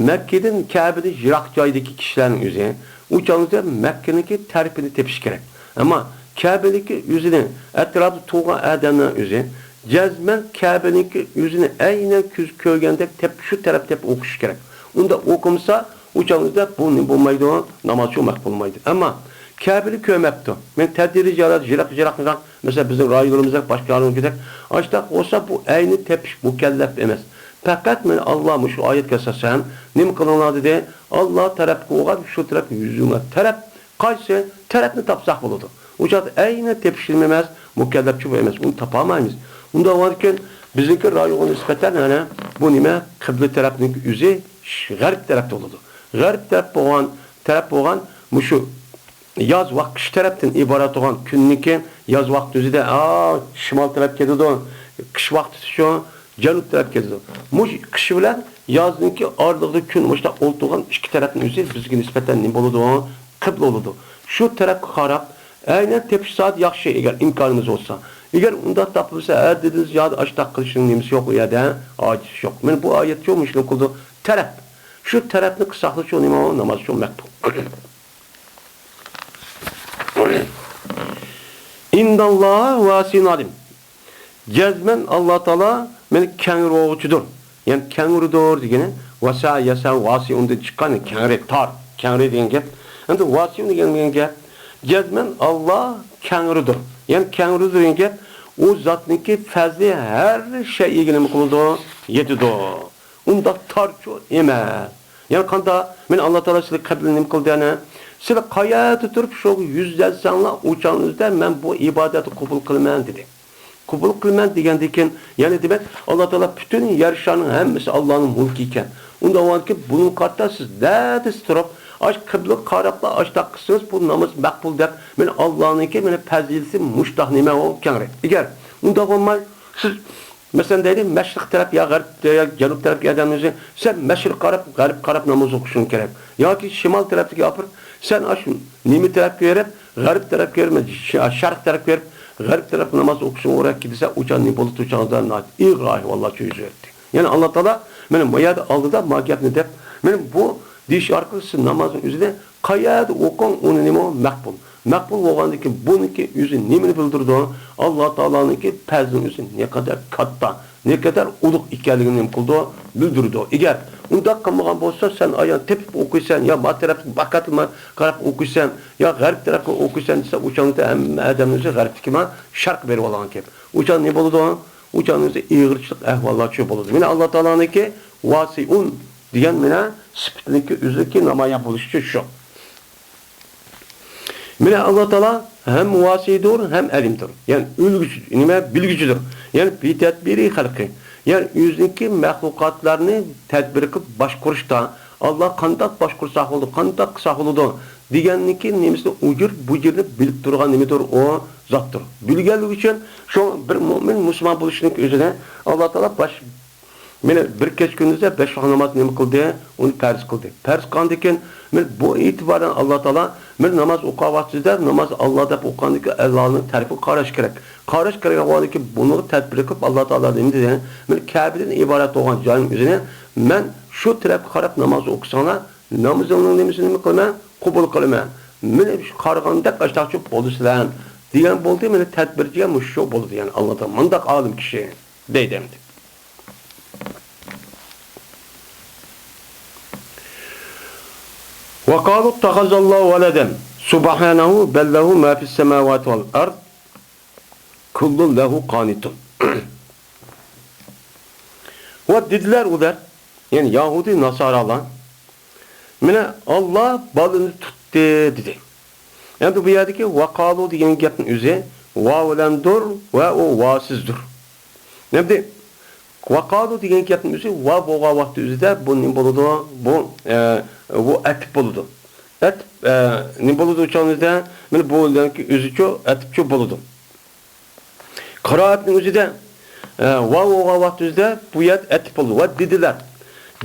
Makkadan Ka'badan yiroq joydagi kishilarning o'zi uçağınızda Mekke'ninki tarifini tepiş gerek. Ama Kabe'ninki yüzünü, etrafı tuğan adamların yüzü, cezmen Kabe'ninki yüzünü aynen köygende şu taraf tep okuş gerek. Onda okumsa uçağınızda bunu bulmaydı, namaz çok makbulmaydı. Ama Kabe'li köymepti. Ben tedirici aradı, jirak. Mesela bizim raylarımızda başka yerine gidelim. Açtık olsa bu aynı tepiş mükellef emez. Fakat men Allah'ın şu ayet kesasen nim kılınladı de Allah tarafı oğan şu tarafı yüzüne taraf qaysi tarafını tapsak buludu. Uçak aynı tepişilmemez, mükellefçi bu emez. Onu tapamayız. Onda varken bizimki rayona nispeten yani bu nime kıble tarafının yüzü garip tarafta oldu. Garip taraf oğan şu yaz vakti kış taraftan ibaret olan künniki yaz vakti yüzü de şimal taraf kedido kış vakti şu Janub taraf kedido. Muş kış bilen yazınki ardığı gün muşta oltuğan iki tarafın yüzü bizimki nispeten nime oldu? Kıble oldu. Şu tarafı qarab, aynen tepiş saat yaxşı eğer imkanınız olsa. Eğer unda tapılsa, eğer dediniz ya açtaq qilishning nimasi yo'q u yerda, ojiz yo'q. Men bu oyat yo'qmish nima qildi? Taraf. Shu tarafni qilsaqlik shu nima namoz shu makbul. İndallah vasin alim. Cezmen Allah Taala meni kengruğucudur. Yani kengrudur degeni vasa yasa vasi unda chiqqan kengri tar, kengri degan gap. Endi vasim degan gap cezmen Allah kengrudur. Yani kengrudur degan gap o zatniki fazli her şeyi nima qildi? Yetidi. Unda tarço emas. Yani qanda men Allah Taala sizga qablini nima qildi ana? Sizlar qayerda turib shu yüzlensanglar o'chaningizda men bu ibodatni qabul qilaman dedi. Qabul qilaman degandan keyin yani demak Allah Taala bütün yer şanın hammasi Allah'ın mulki ekan. Unda varki bunun qarta siz da'dis turib aş qibla qarabla açtaq qilsangiz bu namoz maqbul deb men Allah'nınki meni fazilisi mushtaq nima o kengre. Eğer unda olmay siz mesela deydi meşrik taraf ya garip ya janub taraf adamınızı sen meşrik qarab garip qarab namoz o'qishing kerak. Yoki şimal tarafga yapır sen aş nima tarafga verib garip tarafga verme sharq tarafga verib garip taraf namoz o'qishing o'rak gidsa uçanni bo'lib uçandan nat. İğray vallahi cho'yzi etdi. Yani Allah Taala meni bu yerda oldida magapni deb men bu diş arkası namazın üzerinde qayerda o'qing uni nima maqbul. Maqbul bo'lgandiki buniki yüzü nimani bildirdi? Allah Taola'nınki fazlin yüzü ne kadar katta, ne kadar ulug' ekanligini qildi, bildirdi. Eğer unda qilmagan bo'lsa sen ayan tepib o'qiysan ya bu taraf baqatma qarab o'qiysan ya g'arb tarafga o'qiysan desa o'chanda hamma odamlar g'arbniki ma sharq berib olgan kep. O'chan ne bo'ladi? O'chaningizda ig'irchilik ahvollar shu bo'ladi. Mana Allah Taola'nınki vasiun degan mena sifatniki o'ziki namoyon bo'lishi shu. Mena Allah Taala hem vasidur hem alimdir. Yani ülgücü, nima bilgücüdür. Yani bi tedbiri halqi. Yani yüzdeki mahlukatlarını tedbir qilib boshqurishda Allah qanday boshqursa bo'ldi, qanday qilsa bo'ldi deganniki nemisi ujur bujurni bilib turgan nimidir o zatdir. Bilganligi uchun shu bir mo'min musulmon bo'lishning o'zida Allah Taala Mene bir keç gündüzde 5 vakit namaz nima qildi? Uni farz qildi. Farz qilgandan keyin men bu itibaran Alloh taolo men namoz o'qigan vaqtida namoz Alloh deb o'qigandan keyin Allohning tarifiga qarash kerak. Qarash kerak bo'lgandan keyin buni tadbir qilib Alloh taolo nima dedi? Men Ka'badan iborat bo'lgan joyning o'zini men shu tarafga qarab namoz o'qisanglar, namozingning nimasini nima qilma? Qabul qilma. Meni shu qaraganda qashtoqchi bo'lasizlar degan bo'ldi. Meni tadbirchiga shu bo'ldi, ya'ni Alloh taolo mundaq olim kishi deydi. وقالوا اتخذ الله ولدا سبحانه بل له ما في السماوات والأرض كل له قانتون. Ve dediler ular, yani Yahudi Nasaralar, mine Allah balını tuttu dedi. Yani bu yerdeki vakalu diyen gapın üzeri vavlendur ve o vasizdur. Ne dedi? Vakalu diyen gapın üzeri vav boğa vakti üzerinde bu ne buludu? Bu et buludu. Et ne buludu uçağınızda? Mine bu üzücü etçi buludu. Kıraatın üzerinde vav boğa vakti üzerinde bu et buludu. Ve dediler.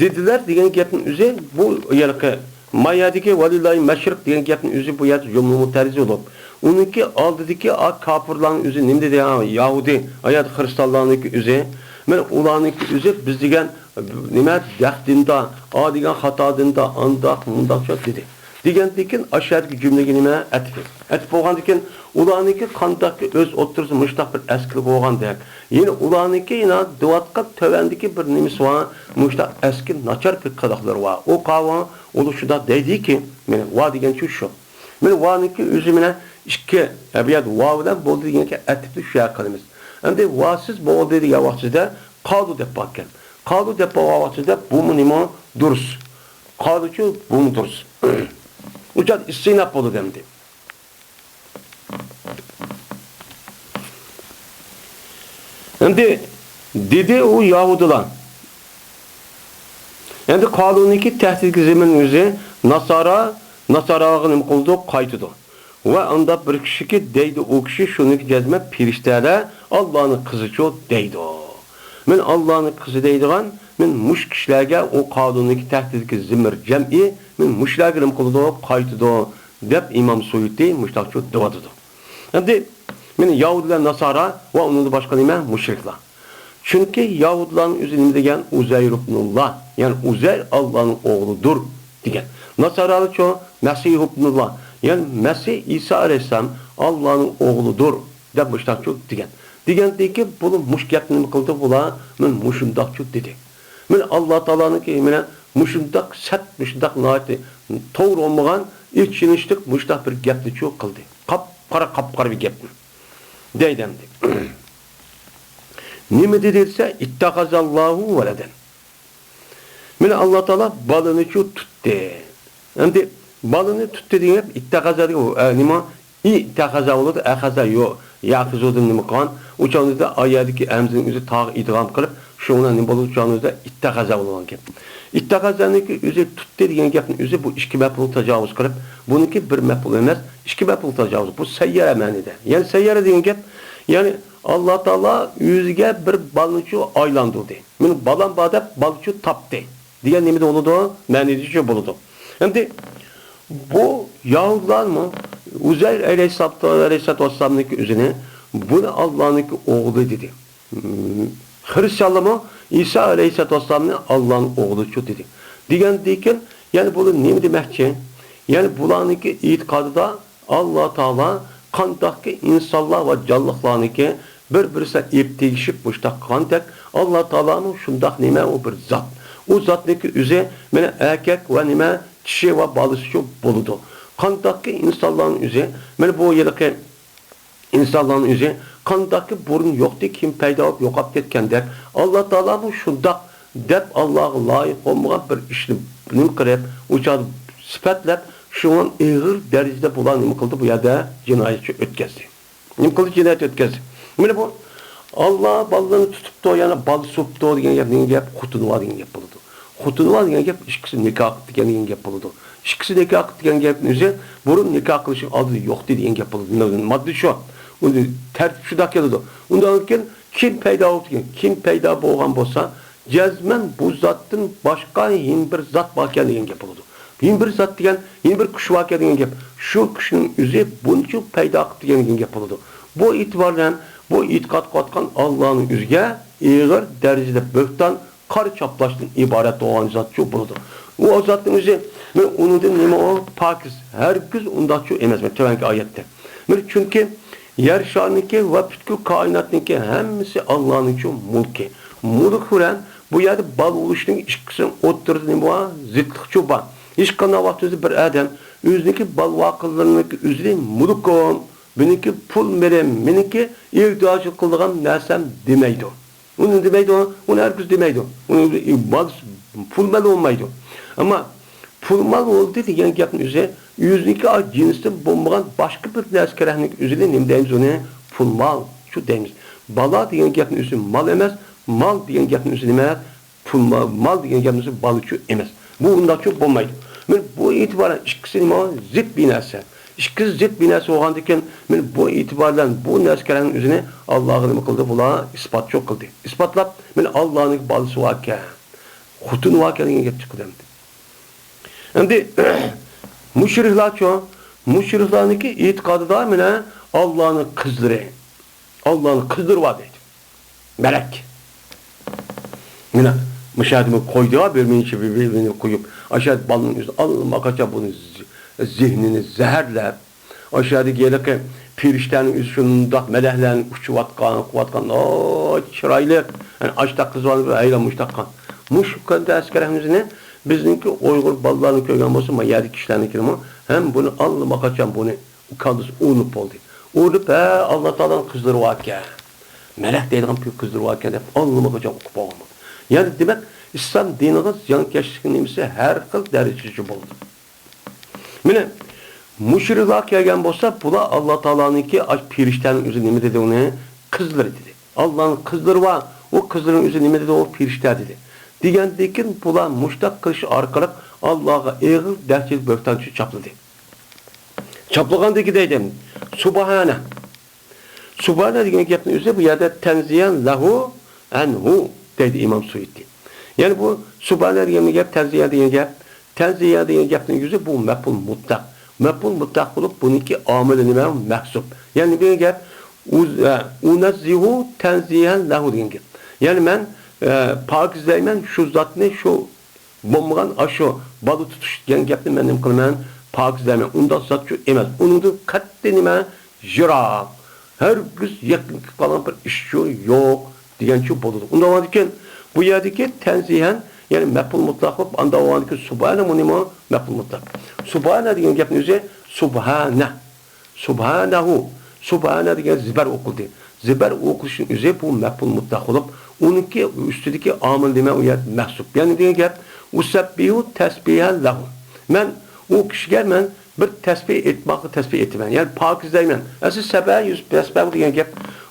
Dediler diyen gapın üzeri bu yerki Mayadaki valillahi meşrik diyen gapın üzeri bu yer cümle terzi olup. Onunki aldıdaki kapırların üzeri ne dedi ya Yahudi ayet Hristiyanlarınki üzeri. Men ulanınki üzeri biz diyen nime derdinde, adigan hatadında, andak, mundak çok dedi. Digendikin aşağıdaki cümle nime etki. Etki boğandikin ulanınki kandaki öz otursu müştak bir eski boğan diyek. Yine ulanınki yine duvatka tövendiki bir nimis var. Müştak eski naçar bir kadaklar var. O kava oluşuda dedi ki, va diyen şu. Men vanınki üzümüne iki ebiyat vavdan boldu diyen ki etipli şu yakalımız. Hem de vasız boğul dedi yavaşçıda kalu dep bakken. Kalu dep yavaşçıda bu mu nimo duruz. Kalu şu bu mu duruz. Uçak istinap bolu demdi. Hem de dedi o Yahudiler. Hem de kanuniki tehdit zemin yüzü Nasara'nın kıldığı kaytıdı. Ve anda bir kişi ki deydi o kişi şunu ki cezme piriştere Allah'ın kızı çok deydi. Men Allah'ın kızı deydiğen men muş kişilerge o kanuniki tehdit zemir cem'i men muşlargının kıldığı kaytıdı. Dep İmam Suyuti muştak çok devadıdı. Hem de men Yahudiler Nasara ve onun da başka nime müşrikler. Çünkü Yahudilerin üzerinde degen Uzeyr ibnullah, yani Uzeyr Allah'ın oğludur degen. Nasaralı çoğu Mesih ibnullah, yani Mesih İsa Aleyhisselam Allah'ın oğludur demişler çok degen. Degen deyip ki bunu muşkiyatını kıldı bula, men muşundak çok dedi. Men Allah Teala'nın ki mene muşundak set muşundak naati doğru olmayan ilk şinişlik muştak bir gepli çok kıldı. Kapkara bir gepli. Deydemdi. Nime dediyse ittehazallahu veleden. Mine Allah Teala balını şu tuttu. Hem de balını tuttu dediğin hep ittehazallahu nima ittehaza olur ehaza yok. Yakızodun nima kan. Uçağınızda ayadaki emzinin üzeri tağ idgam kılıp şuna nima olur uçağınızda ittehaza olan gep. İttehazanınki üzeri tuttu dediğin gepin üzeri bu iki mef'ul tecavüz kılıp bununki bir mef'ul emez. İki mef'ul tecavüz. Bu seyyare manide. Yani seyyare dediğin gep yani Allah Teala yüzge bir balıkçı aylandırdı. Men balan badep balıkçı taptı. Diye nimede oldu? Menedici buludu. Hem de bu Yahudiler mı? Uzeyr Aleyhisselatü Vesselam'ın üzerine bunu Allah'ın oğlu dedi. Hristiyanlar mı? İsa Aleyhisselatü Vesselam'ın Allah'ın oğlu dedi. Diyen deyken yani bunu ne demek ki? Yani bulanın ki itikadı da Allah Teala kandaki insanlar ve canlıklarını ki bir-birisi ipteyişip müştak kandak Allah Teala'nın şundak nime o bir zat. O zatniki üzeri mene erkek ve nime kişi ve balısı buludu. Kandaki insanların üzeri mene bu yerdeki insanların üzeri kandaki burun yoktu kim peyda olup yokap ketken der. Allah Teala'nın şundak dep Allah'a layık olmayan bir işini nim kırıp uçağı sıfatlep şu an ağır derecede bulan nim kıldı bu yerde cinayetçi ötkezdi. Nim kıldı cinayet ötkezdi. Mene bu Allah balığını tutup da yani bal sokup da diyen yap hutunu var diyen yap buludu. Hutunu var diyen yap işkisi nikah diyen yap buludu. İşkisi nikah diyen yap nüze burun nikah kılışı adı yok diyen yap buludu. Maddi şu. Onu tertip şu da geldi. Ondan kim peyda oldu kim peyda boğan bolsa Cezmen bu zatdan başka yeni bir zat varken degan gap bo'ladi. Yeni bir zat degan, yeni bir kuş varken degan gap. Şu kuşun o'zi buncha paydo qilib degan gap bo'ladi. Bu itibardan bu itiqad qotgan Allohning o'ziga ig'ir darajada bo'xton qor chaplashdan iborat bo'lgan zot shu bo'ladi. O zatning o'zi men undan nima o pokiz, hargiz undaqchu emas. Tevanki oyatda. Men chunki yer sharniki va butkul koinotniki hammasi Allohning shu mulki. Mulk bilan bu yerda bal bo'lishning ikkisini o'ttirdi nima zidlik shu bor. Hech qanday vaqtda bir odam o'ziniki bal voqealariniki o'zining mulkom, meniki pul berem, meniki ehtiyoj qiladigan narsam demaydi. Uni demaydi, uni hargiz demaydi. Uni bal pul mal olmaydi. Ama pul mal oldu degan gapning o'zi o'ziniki jinsda bo'lmagan boshqa bir narsaning o'zida nima deymiz uni pul mal shu deymiz. Bala degan gapning o'zi mal emas, mal degan gapning o'zi nima? Pul mal degan gapning o'zi balıkçı emas. Bu undaqcha bo'lmaydi. Men bu e'tiboran ikkisi nima zid bir narsa. İkisi zid bir narsa bo'lgandan keyin men bu e'tibordan bu narsaning o'zini Allohga nima qildi? Bular isbot qildi. Isbotlab men Allohning balasi ekan, xutun ekan degan gap chiqdi. Endi mushriklarcha, mushriklarniki e'tiqodida mana Allohning qizlari, Allohning qizlari bor deydi. Melek. Mana müşahidimi koyduğu bölmeyi birbirini koyup aşağıda balının üstüne almakaça bunu zihnini zehirler. Aşağıda gelirken pirişlerin üstünde meleklerin uçuvatkan, kuvatkan, ooo çıraylı. Yani açtak kız var bir aylamış takkan. Muşkanda askerimiz bizimki Uygur ballarını köygen olsun ama yedi kişilerini kirimi hem bunu almakaça bunu kaldısı unup oldu. Unup Allah Teala'nın kızları varken melek deydiğim bir kızları varken hep almakaça okup olmadı. Yani demek İslam dininiz yankeşliğimizi her kıl derececi buldu. Mine müşrikler kelgen bolsa bula Allah Teala'nınki pirişlerin üzü nime dedi onu kızları dedi. Allah'ın kızları var. O kızların üzü nime dedi o pirişler dedi. Digendekin bula muştak kılıç arkalık Allah'a eğil derçeli böktancı çapladı. Çaplagandaki deydim. Subhane. Subhane degen gapning üzü bu yerde tenziyen lahu enhu dedi İmam Suyuti. Yani bu subhane degan gap, tenziye degan gap, tenziye degan gapning yüzü bu mef'ul mutlaq. Mef'ul mutlaq bo'lib buniki amili nima mahsub. Yani bir gap unazzihu tenziyen lahu degan gap. Yani men pokizlayman shu zotni shu bo'lmagan ashu balı tutush degan gapni men nima qilaman pokizlayman. Unda zot shu emas. Uningda katta nima jiroq. Her gün yakın kalan bir iş şu yok diyen şu bo'ladi. Unda varken bu yerdeki tenzihen yani mef'ul mutlaq bo'lib anda varken subhane munima mef'ul mutlaq. Subhane degan gapning o'zi subhane. Subhanahu. Subhane degan zibar o'qildi. Zibar o'qilishning o'zi bu mef'ul mutlaq bo'lib, uniki ustidagi amil nima u yer mahsub. Yani degan gap usabbihu tasbihan lahu. Men o kishiga men bir tasbih etmoqni tasbih etaman. Yani pokizlayman. Asli sabah yüz tasbih degan gap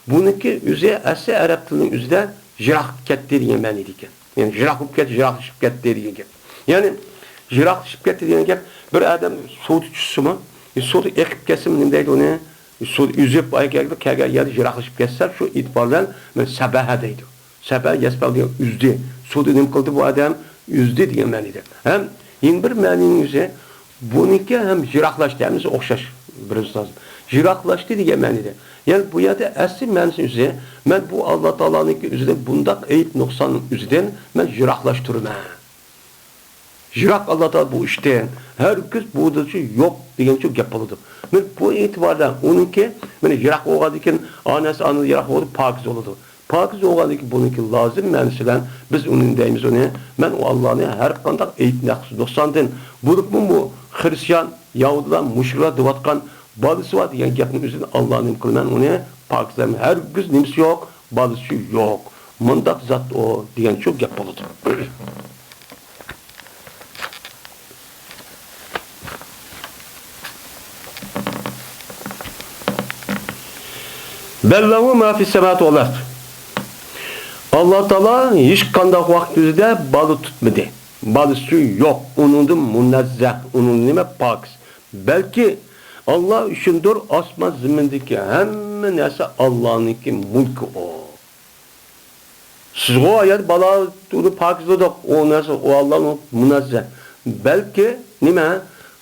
buniki o'zi asli arab tilining o'zida jiroq ketdi degan ma'noda ekan. Yani jiroqib ketdi, jiroqlashib ketdi degan gap. Yani jiroqlashib ketdi degan gap bir odam suv tushsimi, suv eqib ketsa nima deydi uni? Suv uzib ayakda kelgan yerda jiroqlashib ketsa shu e'tibordan men sabaha deydi. Sabah yasbal degan uzdi. Suvni nima qildi bu odam? Uzdi degan ma'noda. Ham yeni bir ma'noning o'zi buniki hem jiroqlashdi, o'xshash bir ustoz. Jiroqlashdi degan ma'noda. Yani bu yerde asli ma'nosi o'zi men bu Alloh taoloning o'zidan bundaq ayib nuqsonning o'zidan men jiroqlashtiraman. Jiroq Alloh taolo bu ishdan hargiz budichi yo'q degan shu gap bo'ladi. Men bu e'tibordan uniki meni jiroq bo'lgandan keyin onasi jiroq bo'lib pokiz bo'ladi. Pokiz bo'lgandan keyin buniki lozim ma'nosi bilan biz uni deymiz uni men u Allohning har qanday ayib nuqsondan bo'libmi bu Hristiyan, Yahudilar, mushriklar deyotgan balisi var degan gapning o'zini Alloh nim qilman uni pokizlayman. Hargiz nimasi yo'q, balisi yo'q. Mundaq zot o degan shu gap bo'ladi. Bellahu ma fi semawati wal ard. Allah Taala hech qanday vaqt o'zida balı tutmadı. Balısı yo'q. Uningdan munazzah, uning nima pokiz. Belki Allah üçündür asma zimindeki hemen neyse Allah'ınki mulku o. Siz o ayet bala onu pakizladık. O nasıl? O Allah'ın münezzeh. Belki nime?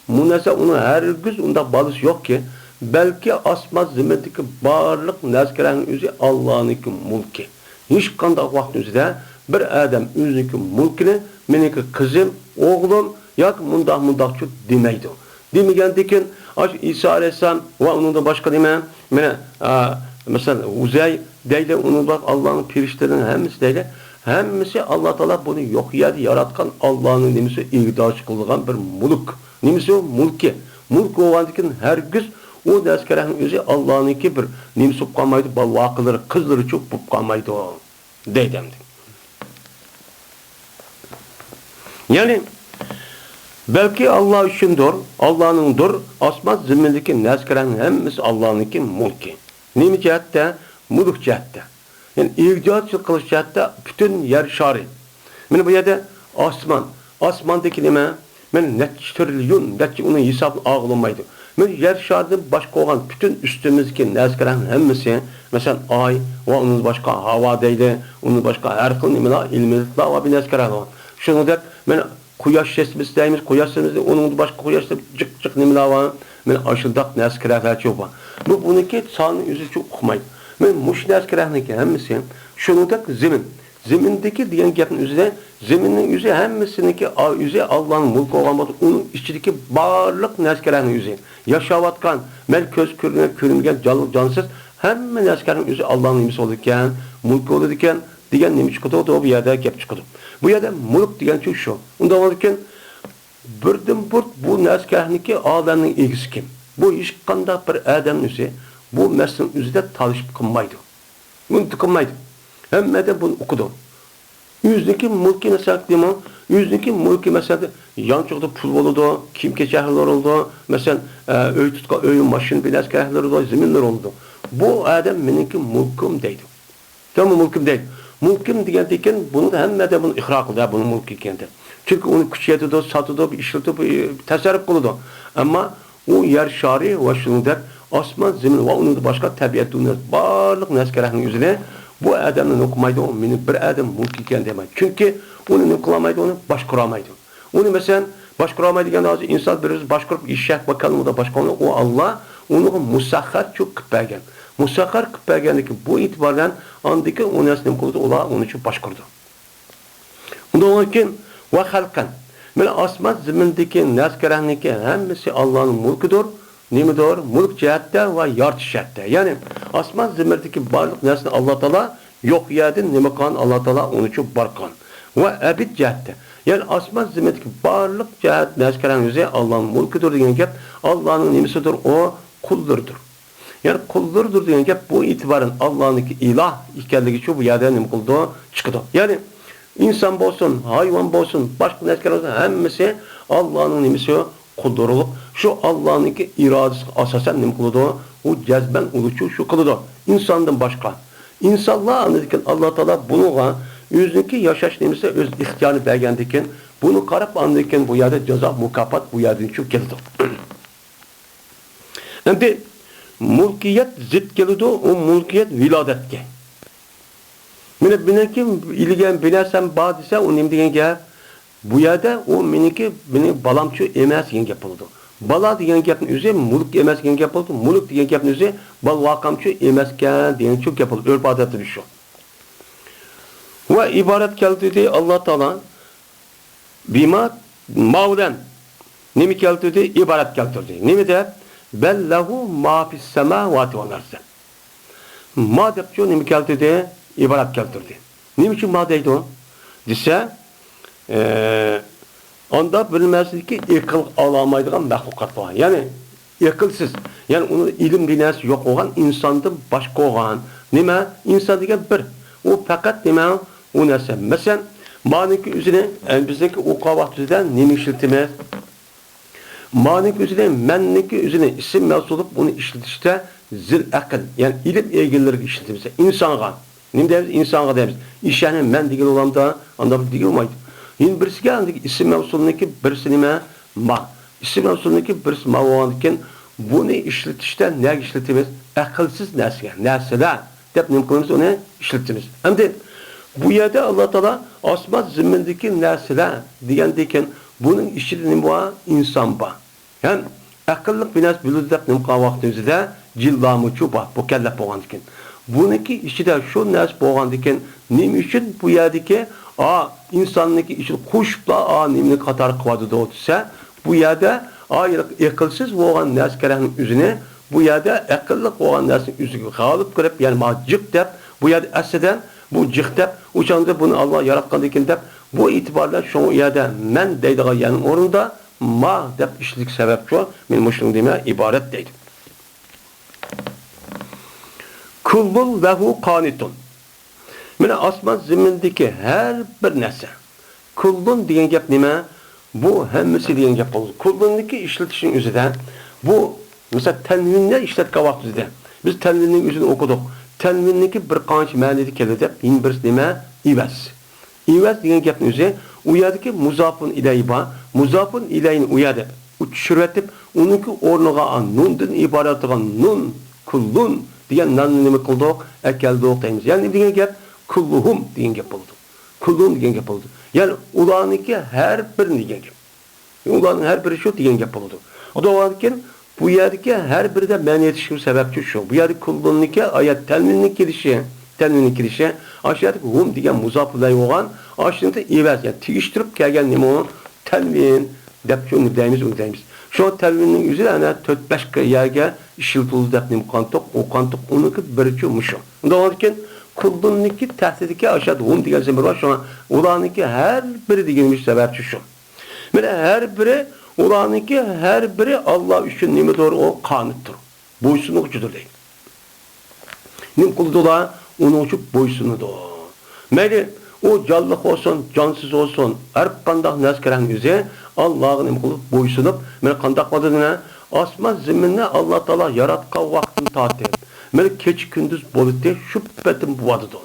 Münezzeh onu hergiz onda balısı yok ki. Belki asma zimmetdeki barlık nezkelerin üzü Allah'ınki mulki. Hiç kandak vaktimizde bir adam üzünki mulkini meniki kızım, oğlum yak mundak çok demeydi. Demegendikin İsa Aleyhisselam ve onun da başka deme mesela Uzey değil onun da Allah'ın pirişlerinin hemisi değil. Hemisi Allah Teala bunu yok yedi yaratkan Allah'ın nimisi igdaç kılgan bir mulk. Nimisi o mulki. Mulk olandikin her güz o deskerenin üzü Allah'ınki bir nimisi kalmaydı. Bal vakıları kızları çok bu kalmaydı o. Deydemdi. Yani belki Allah üçündür, Allah'ındır, asma zimmindeki nezkerenin hemisi Allah'ınki mulki. Nimi cihette? Mulk cihette. Yani ircatçı kılıç cihette bütün yer şari. Yani bu yerde asmandaki nime? Yani neç trilyon, neç onun hesabı ağlamaydı. Yani yer şarida başka olan bütün üstümüzdeki nezkerenin hemisi, mesela ay ve onun başka hava deydi, onun başka her kıl nimeler, ilmizlikler ve bir nezkeren var. Şunu der, yani kuyaş sesimiz deyimiz, kuyaş sesimiz onun başka kuyaş cık nimeler var. Yani aşıldak nezkerenler çok var. Bununki sağının yüzü çok okumaydı. Yani muş nezkerenlik hemisi, şunu der zemin. Zemindeki diyen gapın üzerine, zeminin yüzü hemmisiniki yüzü Allah'ın mulku olan batı, onun içindeki varlık nezkerenin yüzü. Yaşavatkan, mel köz körülgen, cansız, hemen nezkerenin yüzü Allah'ın nimisi olurken, mulku olurken, diyen nimi çıkıdı, o bir yerde gap çıkıdı. Bu yerde mulk diyen çok şu. Ondan olurken, birden bu nezkerindeki Adem'in ilgisi kim? Bu iş kanda bir Adem'in yüzü, bu mesleğin yüzü de talışıp kınmaydı. Bunu tıkınmaydı. Hem de bunu okudu. Yüzdeki mulki mesela diyeyim, yüzdeki mulki mesela yan çokta pul oldu, kim keçerler oldu, mesela öy tutka, öy maşın biraz kerahler oldu, zeminler oldu. Bu adam benimki mulkum deydi. Tamam mulkum değil. Mulkum diyendeyken bunu da hem de bunu ihra kıldı, bunu mulki kendi. Çünkü onu küçüğüydü, satıdı, işletti, tasarruf kıldı. Ama o yer şari ve şunu der, asman, zemin ve onun da başka tabiat dünyası, varlık neskerahının yüzüne bu adamın okumaydı, benim bir adam mulkiken demeydi. Çünkü onu okumaydı, onu başkuramaydı. Onu mesela başkuramaydı yani azı insan biraz başkurup işyak bakalım o da başkuramıyor. O Allah onu musakhar çok kıpbergen. Musakhar kıpbergendeki bu itibardan andaki onu asnem kurdu, ola onun için başkurdu. Ondan olurken ve halkan. Yani asma zimindeki neskerahındaki hemisi Allah'ın mulkudur. Nimidir? Mulk cihette ve yartış cihette. Yani asman zimmirdeki varlık nesne Allah Teala yok yerdin nimekan Allah Teala onu çok barkan. Ve ebid cihette. Yani asman zimmirdeki varlık cihet neskeren yüzey Allah'ın mulkudur diyen gep Allah'ın nimisidir o kuldurdur. Yani kuldurdur diyen gep bu itibaren Allah'ınki ilah ikenligi şu bu yerden nim kuldu çıkıdı. Yani insan olsun, hayvan olsun, başka neskeren olsun hemmisi Allah'ın nimisi kuldurulup şu Allah'ınki iradesi asasen nim kılıdı o cezben uluçu şu kılıdı insandan başka insanlığa anladıkken Allah Teala bunu yüzdeki yaşaş nimisi öz ihtiyarını belgendikken bunu karap anladıkken bu yerde ceza mukafat bu yerden çok geldi. Şimdi mulkiyet zıt geldi o mulkiyet viladetke. Benimki ilgen bilersem badise o nim diyen gel bu yerde o meniki beni balamçı emez diyen yapıldı. Bala diyen yapın üzeri mulk emez diyen yapıldı. Mulk diyen yapın üzeri bal vakamçı emezken diyen çok yapıldı. Örf adeti bir şu. Ve ibaret geldi diye Allah Teala bima mavden nemi geldi diye ibaret geldi. Nemi de bellahu ma fis semavati vel ardı. Ma depço nemi geldi diye ibaret geldi. Nemi için ma deydi o? Dise onda bilmezdi ki akıl alamaydıgan mahlukat var. Yani akılsız. Yani onun ilim dinası yok olan insandan başka olan. Nime? İnsan diye bir. O fakat nime? O nese. Mesela maniki üzerine bizdeki o kavat üzerinden nemi işletilmez. Maniki üzerine menniki üzerine isim mevsulup bunu işletişte zil akıl. Yani ilim ilgilileri işletilmez. İnsana. Nime deriz? İnsana deriz. İşyani men digil olan da anda digil olmaydı. Yine birisi geldi isim mevsulundaki birisi nime? Ma. İsim mevsulundaki birisi ma olanken bunu işletişten ne işletimiz? Akılsız nesge. Nesela. Dep ne kılınız onu işletimiz. Hem de Bu yerde Allah Teala osmon zimindagi narsalar degandekan buning ichida nima bor? Inson bor. Ham aqlli binas biluzlab nima vaqtimizda jillamuchu bor, mukallaf bo'lgandikan. Buniki ichida shu narsa bo'lgandikan, nima uchun bu yerdagi insonniki ichida qo'shiblar nimani qator qiladi desa, bu yerda aqlsiz bo'lgan narsalarning o'zini bu yerda aqlli bo'lgan narsaning o'ziga g'olib qilib, ya'ni majib deb bu yerda aslida bu jihdab o'shanda buni Alloh yaratgan ekan deb bu e'tiborlar shu yerda men deydigan yani o'rinda ma deb ishlik sabab shu men mushun dema iborat deydi. Kullun lahu qanitun. Mana osmon zimindagi har bir narsa. Kullun degan gap nima? Bu hammasi degan gap bo'ldi. Kullunniki ishlatishning o'zida bu mesela tanvinni ishlatgan vaqtida biz tanvinning o'zini o'qidik. Tanvinniki bir qancha ma'noda keladi deb, yin bir nima? İvaz. İvaz degan gapning o'zi u yerdagi muzofun ilayhi bor. Muzofun ilayhini u yerda tushirib, uniki o'rniga nundan iborat bo'lgan nun, kullun degan nonni nima qildik? Akaldik deymiz. Ya'ni degan gap kulluhum degan gap bo'ldi. Kullun degan gap bo'ldi. Ya'ni ularniki har bir degan gap. Ularning har biri shu degan gap bo'ldi. O da varken bu yerdeki her birde mani yetişkin sebepçi şu. Bu yerdeki kullunniki ayet telminlik girişi aşağıdaki hum diyen muzafırlayı olan aşağıda ivaz yani tigiştirip gelgen nemi o telmin depçi unutayımız. Şu an telminin üzerine 4-5 yerge işiltulu depnim kantok o kantok onunki birçi muşu. O da varken kullunniki tehdidiki aşağıda hum diyen zemir var şu an ulaniki her biri diyenmiş sebepçi şu. Böyle her biri ulaniki her biri Allah üçün nime doğru o kanıttır. Boysunlukçudur değil. Nim kulu da onun için boysunu da. Meyli o canlılık olsun, cansız olsun, her kandak neskeren yüze Allah'ın nim kulu boysunup, meyli kandak vadına asma zeminine Allah Teala yaratka vaktini tatil. Meyli keç gündüz bolutte şüphetim bu vadıdı.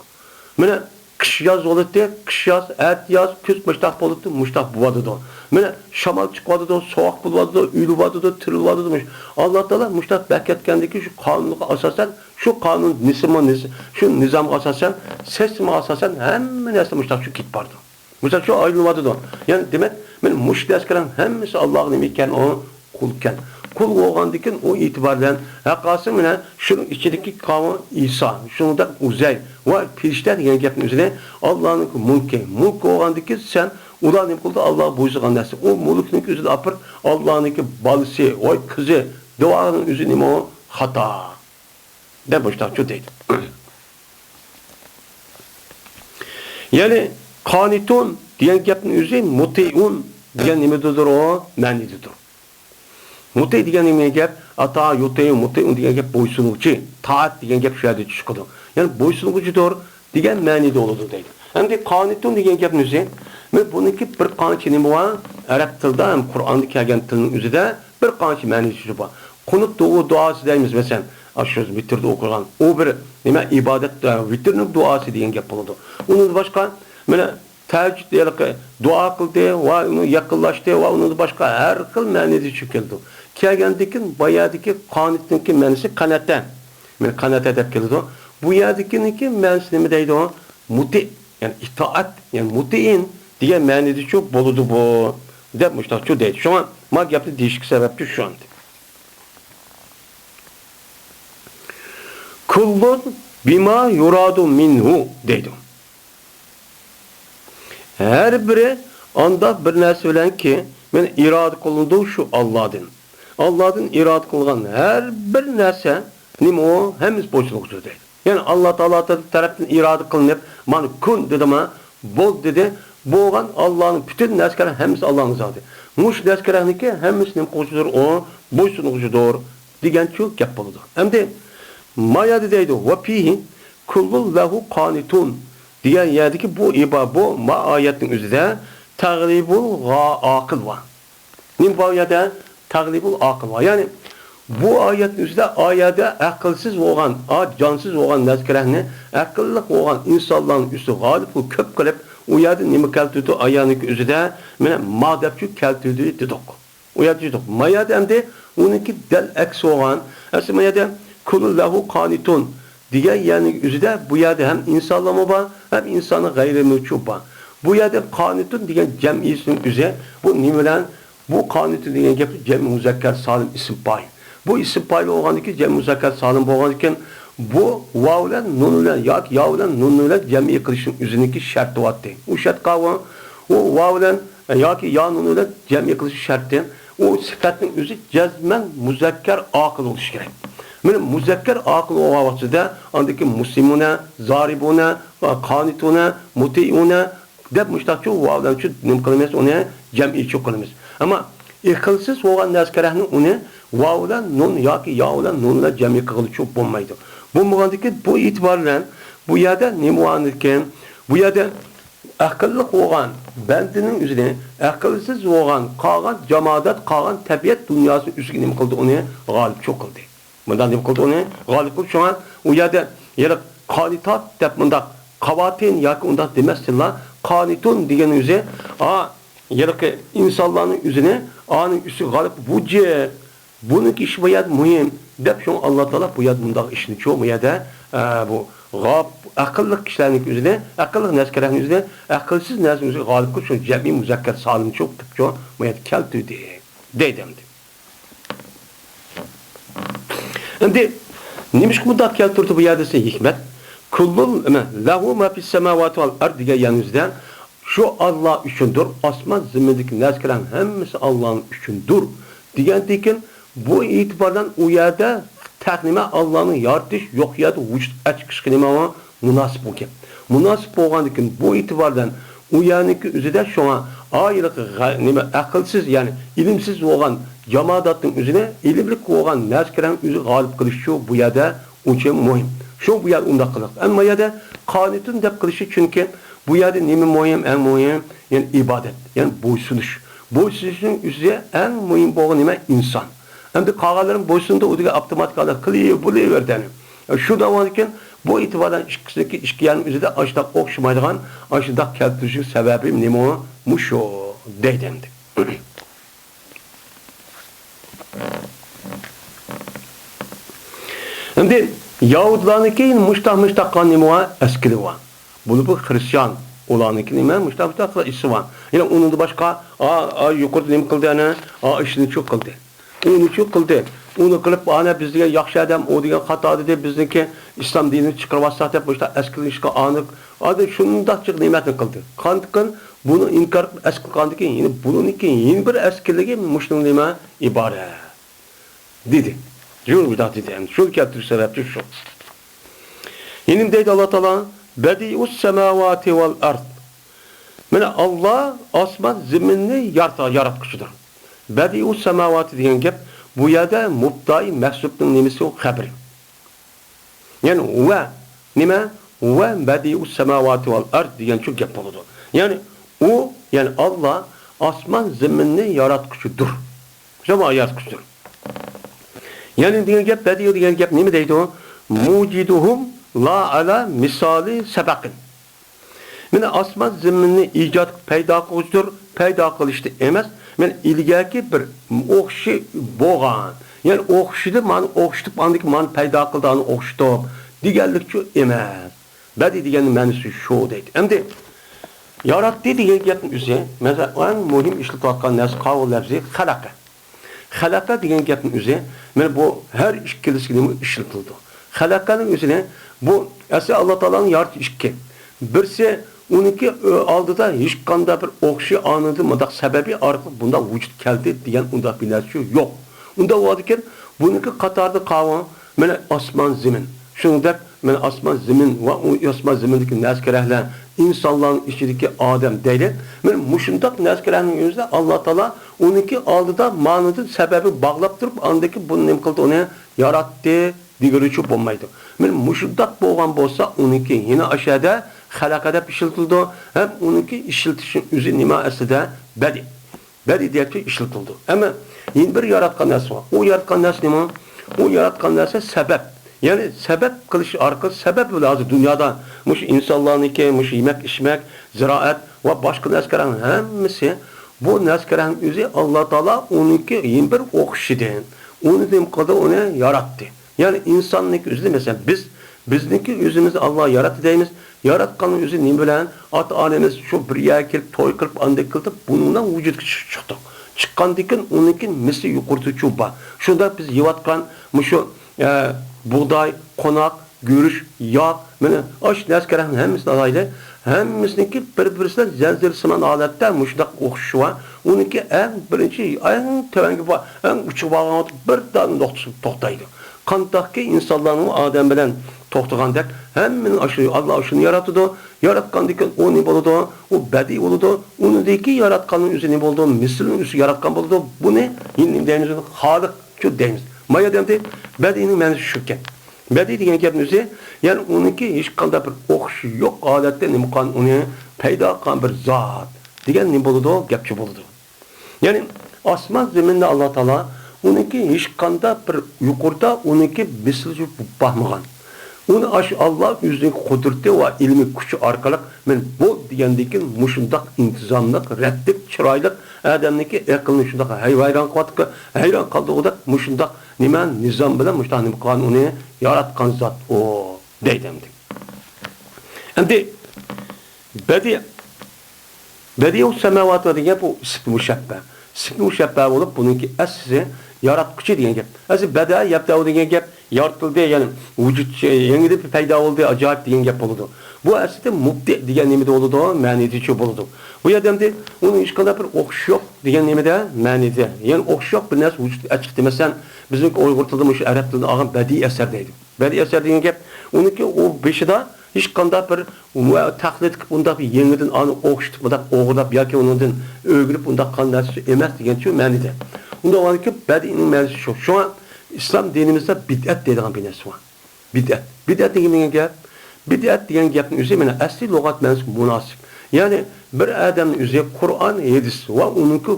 Meyli kış yaz bolutte, kış yaz, et yaz, küz müştak bolutte, müştak bu vadıdı. Mene şamal çıkmadı, soğuk bulmadı, ülüvadı, tırılvadı. Allah Teala müştak bekletkendeki şu kanunluğa asasen, şu kanun şu nizam asasen, sesime asasen hemen nesli müştak şu git vardı. Müştak şu ayrılmadı da. Yani demek, men müştak eskeren hemmesi Allah'ın imikken o kulken. Kul olgandikin o itibarlen hakası mene şunun içindeki kanun İsa, şunu da Uzey ve pirişler diyen gapın üzerine Allah'ın mulk olgandikin sen ulan yapıldı Allah buyurgan narsa. O mulkning üzerinde apır Allah'ınki balısı, oy kızı, duanın üzerine o hata. De boştak şu değil. Yani kanitun diyen gapın üzerine mutiun diyen nimedir o manididir. Muti diyen nime gap ata yuteyu mutiun diyen gap boysunluğu, taat diyen gap şöyle çıkıyor. Yani boysunluğucudur diyen manide olur değil. Hem de kanitun diyen gapın üzerine ve bununki bir qancha nima var? Arab tilida ham Qur'onda kelgan tilning o'zida bir qancha ma'nosi bor. Qunut duosi deymiz masalan, shu vitrda o'qigan. O bir nima ibodat vitrning duosi degan gap bo'ladi. Uni boshqa mana tahajjud deylik duo qildi va uni yaqinlashdi va uni boshqa har xil ma'noda chiqildi. Kelgandikin boyadagi qanitniki ma'nosi qanata. Mana qanata deb keladi. Bu yerdakiniki ma'nosi nima deydi o? Muti, yani itaat, yani mutiin diye manidi çok boludu bu. Depmişler çok değil. Şu an mag yaptı değişik sebepçi şu an. Kullun bima yuradu minhu dedim. Her biri anda bir narsa bilen ki ben irade kılındığı şu Allah'ın. Allah'ın irade kılgan her bir narsa nima o hemiz boşlukçu değil. Yani Allah Teala tarafından irade kılınıp man kun dedi ama bol dedi. Boğan Allah'ın bütün neskeler hemisi Allah'ın zaten. Muş neskererniki hemisinin koşudur o, boysunucudur. Digen çok yapılıdır. Hem de mayada deydi. Ve fihi kullul lehu kanitun. Diyen yerdeki bu bu ma ayetin üzerinde taglibul akıl var. Nim bu ayette taglibul akıl var. Yani bu ayetin üzerinde ayette akılsız olan, cansız olan neskererni akıllı olan insanların üstü galip bu köp kalep o yerde nime keltirdi ayağının üzerinde mene madepçi keltirdi dedik. O yerde dedik. Mayada hem de onunki del eksi olan aslında mayada kullu lehu kanitun degan yani üzerinde bu yerde hem insanlama var hem insanın gayrimevcut var. Bu yerde kanitun degan jamiyatning o'zi bu nima bilan bu kanitun degan gap cem muzakkar salim ism pay. Bu ism paylı olgandan keyin cem muzakkar salim bo'lgandan keyin bu vav bilan nun bilan yoki ya bilan nun bilan jamiy qilishning o'ziniki shart bo'lyapti. U shart qavun o vav bilan yoki ya nun bilan jamiy qilish shartdan o sifatning o'zi jazman muzakkar aqil bo'lishi kerak. Mana muzakkar aqil o'g'avachida andaki muslimuna, zaribuna, qanituna, mutiuna deb mushtaqchu vavdan shu nim qilamiz uni jam'i chu qilamiz. Ammo iqilsiz bo'lgan naskarahni uni vavdan nun yoki ya bilan nun bilan jam'i qilish bo'lmaydi. Bo'lmagandiki bu e'tibor bilan bu yerda nima ekan? Bu yerda aqlli bo'lgan bandining o'zini aqlsiz bo'lgan qolgan jamoat qolgan tabiat dunyosini ustiga nima qildi uni g'olib qildi. Bundan nima qildi uni g'olib qildi. Shunga u yerda yana qonitat deb bunda qavatin yoki undan demasdilar. Qanitun degan o'zi yana insonlarning o'zini aning usti g'olib buji buniki ish bu yerda muhim deb shun Alloh taolo bu yerda bunday ishni cho'q bu yerda bu g'ob aqlli kishilarning o'zida aqlli naskarlarning o'zida aqlsiz narsaning o'ziga g'olib qilib shu jami muzakkar salim cho'q deb cho'q bu yerda keltirdi deydimdi. Endi nimishki bunday keltirdi bu yerda esa hikmat kullul lahu ma fis samawati val ard degan yaningizdan shu Alloh uchundir, osmon zimindagi narsalar hammasi Allohning uchundir degandan bu e'tibordan u yerda taqnima Allohning yaratish yo'q yerda vujud chiqishga nima munosib bo'lgan. Munosib bo'lgandan keyin bu e'tibordan u yerniki o'zida shunga ayriq nima aqlsiz ya'ni ilmsiz bo'lgan jamoatning o'zini ilmli bo'lgan narsalarning o'zi g'olib qilish shu bu yerda uchun muhim. Shu bu yer unda qiliq. Ammo yerda qonitun deb qilishi chunki bu yerda nima muhim, eng muhim ya'ni ibodat, ya'ni bo'ysunish. Bo'ysunishning o'ziga eng muhim bo'lgan nima inson. Endi qog'alarim bo'ysunda o'ziga avtomatik qilib bo'laverdi. Shu davrdan bu e'tibordan ikkisiniki ikki yarim o'zida ashda o'xshamaydigan ashda keltirish sababi nima? Musho deydi. Endi Yahudilarniki mushtaq nima askili var. Bu Hristiyan olaniki nima mushtaq isi var. Yani onun da başka yukarıda nima qildi ana ishni çok qildi. Onu çok qildi. Onu qilib ana bizga yaxshi odam o degan xato deb bizniki islom dinini chiqarib olsak deb boshqa askilishga aniq adi shundaqchi ne'matni qildi. Qandiqin buni inkor askil qandiki yine buniki yeni bir askilligi mushning nima iborat dedi. Yo'l bu da dedi. Shu keltirish sababchi shu. Yine deydi Allah Taala badi'us semawati vel ard. Mana Allah osmon zaminni yaratquchidir. Badi'us semawati degan gap bu yerda mubtai mahsubning nimasi o xabri. Yani va nima? Va badi'us semawati vel ard degan shu gap bo'ladi. Yani o yani Allah osmon zaminni yaratquchidir. Shoma yaratquchidir. Yani degan gap badi'u degan gap nima deydi o? Mujiduhum la ala misali sabaqin. Mana osmon zaminni ijod paydo qilishdir, paydo qilishdi emas. Men ilgaki bir o'xshi bo'lgan. Yani o'xshidi, men o'xshitib andiki men paydo qildani o'xshitib deganlik shu emas. Badi deganning ma'nosi shu deydi. Endi yaratdi degan gapning o'zi, masalan, eng muhim ishlatayotgan narsa qavullarzi xalaqa. Xalaqa degan gapning o'zi, mana bu har ikkilisiga ishlatildi. Xalaqaning o'zini bu asli Alloh taolaning yaratish ikki. Birsi uniki oldida hech qanday bir o'xshi anidi mudaq sababi orqali bunda vujud keldi degan undaq bir narsa yo'q. Unda bo'larkan buniki qatorda qavun mana osmon zamin. Shuningdek mana osmon zamin va osmon zamindagi narsalarlar insonlarning ichidagi odam deydi. Mana mushundaq narsalarning o'zida Alloh taolo uniki oldida ma'nodi sababi bog'lab turib andaki buni nima qildi uni yaratdi degilichi bo'lmaydi. Men mushundaq bo'lgan bo'lsa uniki yana ashada xalaqa deb ishlatildi. Ham uniki ishlatishning o'zi nima aslida badi. Badi deb ishlatildi. Ammo yeni bir yaratgan narsa var. O yaratgan narsa nima? O yaratgan narsa sebep. Yani sebep qilish orqali sabab lazım dünyada. Mush insonlarniki, mush yemek, içmek, ziraat ve başka narsalarning hammasi bu narsalarning o'zi Alloh taolo uniki yeni bir o'xshidan. Uni nima qildi, uni yaratdi. Yani insonning o'zida mesela Bizniki özümüzni Allah yarattı deymiz. Yaratkanın özü ne bilen? Ata-onamiz şu bir yerga kelib, to'y qilib, andak qilib, bundan vujudga chiqdik. Chiqqandan uniki misli yuqurtuchu bor. Shunda biz yeyotgan mushu buğday, qo'noq, go'rish, yog', mana osh naskarani hammasini alayli. Hammasiniki bir-birisidan zanjirsimon holatda mushundaq o'xshashi bor. Uniki eng birinchi, eng tovangi bor, eng uchi bo'lgan birdan to'xtaydi. Qandaqki insonlarning odam bilan to'xtagandek hammaning aşı Allah şunu yaratıdı. Yaratgandan o ne bo'ladi? O badiiy bo'ladi. Unidagi yaratganning o'zi ne bo'ladi? Mislning o'zi yaratgan bo'ladi. Buni endi deymiz, Xoliq shu deymiz. Maya demdi, badiiyning ma'nosi shu ekan. Badiiy degan gapning o'zi, ya'ni uniki hech qanday bir o'xshi yo'q holatda nima qilgan uni paydo qilgan bir zot degan nima bo'ladi? Gapchi bo'ladi. Ya'ni osmon zaminda Alloh taolo uniki hech qanday bir yuqorida uniki misli bo'lmagan. Onu Allah yüzünün kudreti ve ilmi gücü arkalık men bu diyendeki muşundak intizamlık, reddik, çıraylık adamdaki akılını şundak hayran kıvatık, hayran kaldı o da muşundak nimen nizam bilen muşundak nimen kanunu yaratkan zat o deydemdik. Hem de bedi semavatı diye bu sıkı müşebbe. Sıkı müşebbe olup bununki essi yaratqıcı diyen gap. Azı beda yaptı diyen gap yaratıldı yani vücut yeni bir payda oldu acayip diyen gap oldu. Bu aslında mubdi diyen nimede oldu manetici oldu. Bu adamda onun hiç kadar bir okş yok diyen nimede maneti. Yani okş yok bir nas vücut açık demesen bizim Uygurtulmuş Arap dilinde ağın bedi eserdeydi. Bedi eser diyen gap onunki o beşide hiç kadar bir taklit bunda bir yeniden anı okştup bunda oğulap ya ki onundan ögürüp bunda kanlar emez diyen şu maneti. Onda var ki bedi'nin mevzusu şu. Şu an İslam dinimizde bid'at dediğin bir nesne var. Bid'at. Bid'at dediğin gap. Bid'at dediğin gapın üzerine asli lügat mevzusu münasip. Yani bir adamın üzerine Kur'an hadis ve onunki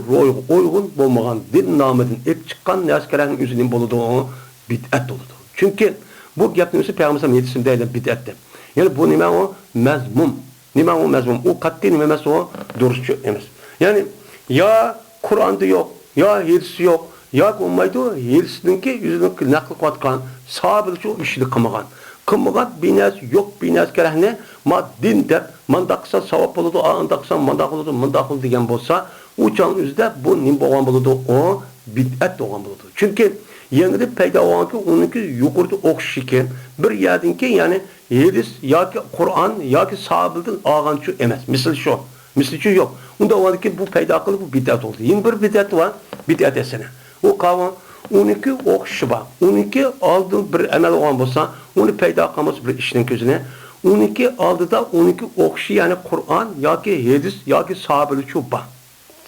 uygun bulmayan din namının hep çıkan neskerlerin üzerine bulunduğu bid'at oldu. Çünkü bu gapın üzerine Peygamber hadisinde değil bid'atte. Yani bu nime o mezmum. Nime o mezmum. O katli nime o duruşçu emez. Yani ya Kur'an'da yok. Ya hadisi yok, ya olmaydı, hadisininki yüzünü nakl qatqan, sahabeler şu işini qılmagan. Qılmagan binas yok, binas kerahne, ma din deb, mandaqsa savab boludu, andaqsa mandaq boludu, mandaq boludu degan bolsa, uçan üzde bu nim bolgan boludu, o bid'at bolgan boludu. Çünkü yeni payda olan ki onunki yuqurda o'qish ekan, bir yerdinki yani hadis yoki Qur'on yoki sahabelerden alğançı emas. Misal şu. Misli şu yok. Onda var ki bu payda kılıp bu bid'at oldu. Yeni bir bid'at var. Bid'at esene. O kavan 12 okşu var. 12 aldı bir emel olan bolsa onu payda kılması bir işin gözüne. 12 aldı da 12 okşu yani Kur'an ya ki hadis ya ki sahabeli çuba.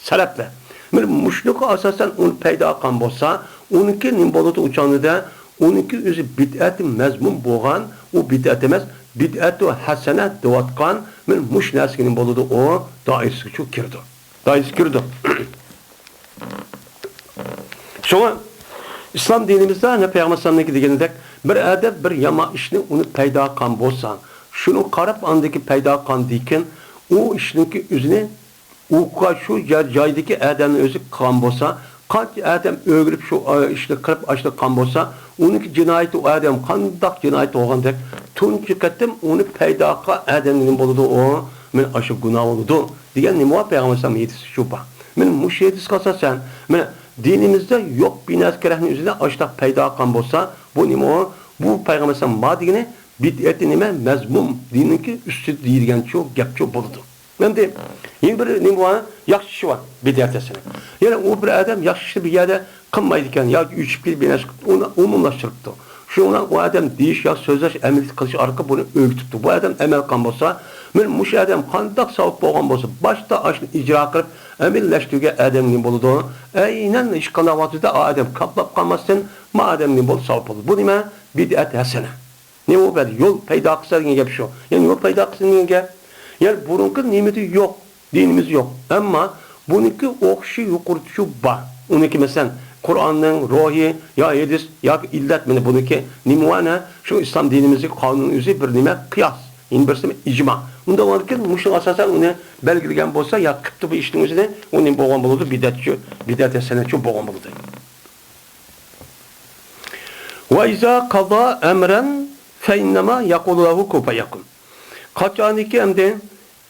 Sebeple. Müşrik asasen onu payda kılan bolsa 12 nim bolutu uçanı da 12 üzü bid'at-ı mezmum boğan o bid'at emez. Bid'at-ı hasene devatkan men muş neskinin boludu o dairesi çok kirdi. Dairesi kirdi. Şuna İslam dinimizde ne Peygamber sallallahu degendek bir adab bir yama işini onu payda kan bolsan şunu qarab andaki payda kan diken o işinki üzüne o şu jaydaki adamın özü kan bolsa kaç adam öldürüp şu işte qilib açtı kan bolsa onunki cinayeti o adam qandaq cinayet olgandek tunçu katım onu payda ka adamın boludu o men aşı günah oldu degan nima Peygamber sallallahu aleyhi ve sellem şu ba men müşehidis qalsa sen men dinimizde yok binas kerahning üzerine açtaq payda qilgan bolsa bu nima bu Peygamber sallallahu aleyhi ve sellem bid'at nima mezmum dininki üstü deyilgan çok gapçı bo'ldi. Endi yeni bir nima yaxshi ish var bid'at esine. Yani o bir adam yaxshi bir yerde qilmaydi ekan ya üçüp bir binas onu umumlashtiribdi. Şuna o adam deyiş ya sözlaş emel qilish arqı bunu öğütüptü. Bu adam emel qilgan bolsa men mush adam qandaq savab bo'lgan bolsa başta ashni ijro qilib amellashtirga adamning bo'ladi. Aynan ish qilgan vaqtida adam qaplab qolmasdan ma adamning bo'l savab bo'ladi. Bu nima? Bid'at hasana. Ne o bir yol paydo qilsa degan gap shu. Yani yol paydo qilsa degan gap. Yani burunki nimeti yok. Dinimiz yok. Ama buniki o'qishi yuqurtishi bor. Uniki mesela Kur'an'ın ruhi ya hadis ya illet meni buniki nimana şu İslam dinimizdeki kanunun üzeri bir nime kıyas. Yani birisi icma. Bunda var ki muşun asasen onu belgilegen bolsa ya kıptı bu işin üzerine onun boğan buludu bidat esenetçi boğan buludu. Ve izâ kaza emren fe innema yakululahu kupayakun. Kaçaniki hem de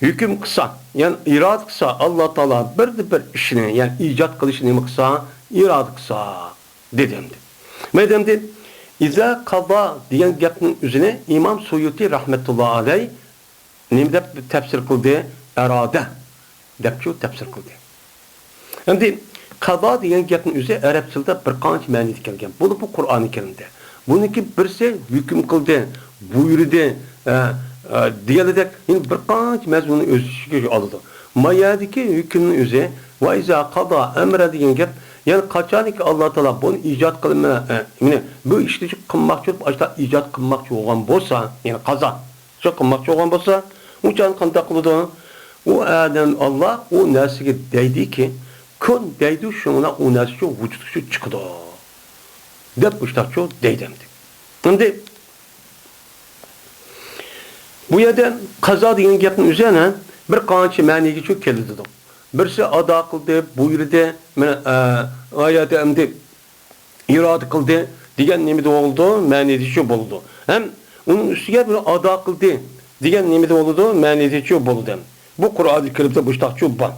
hüküm kısa, yani irad kısa, Allah Teala bir işini, yani icat kılışını kısa, irad kısa dedimdi. Medemdi, İza kaba diyen gapning üzerine İmam Suyuti rahmetullahi aleyh ne dep tefsir kıldı? Erade dep şu tefsir kıldı. Şimdi kaba diyen gapning üzerine Arap tilinde bir qancha ma'ni kelgan. Bu Kur'an-ı Kerim'de. Buniki birisi hüküm kıldı, buyurdu, diyeledek yine bir qancha mazmunu öz içine aldı. Mayadaki hükümün üzerine ve iza kaba emre diyen gap, yani kaçaniki Allah Teala bunu icat kılmaya, yani bu işleri kılmakçı, açta icat kılmakçı olan bolsa, yani kaza, şu kılmakçı olan bolsa, uçan kanda kılıdı, o adam Allah o nesige deydi ki, kun deydi şuna o nesige vücudu şu çıkıdı. Dep uçta şu deydemdi. Şimdi bu yerden kaza diyen gapın üzerine bir qancha ma'niga şu keldi. Birisi ada kıldı, buyurdu, ayet emdi, irade kıldı, diyen nimede oldu, manidi şu buldu. Hem onun üstüne bir ada kıldı, diyen nimede oldu, manidi şu buldu. Bu Kur'an-ı Kerim'de müştak şu ban.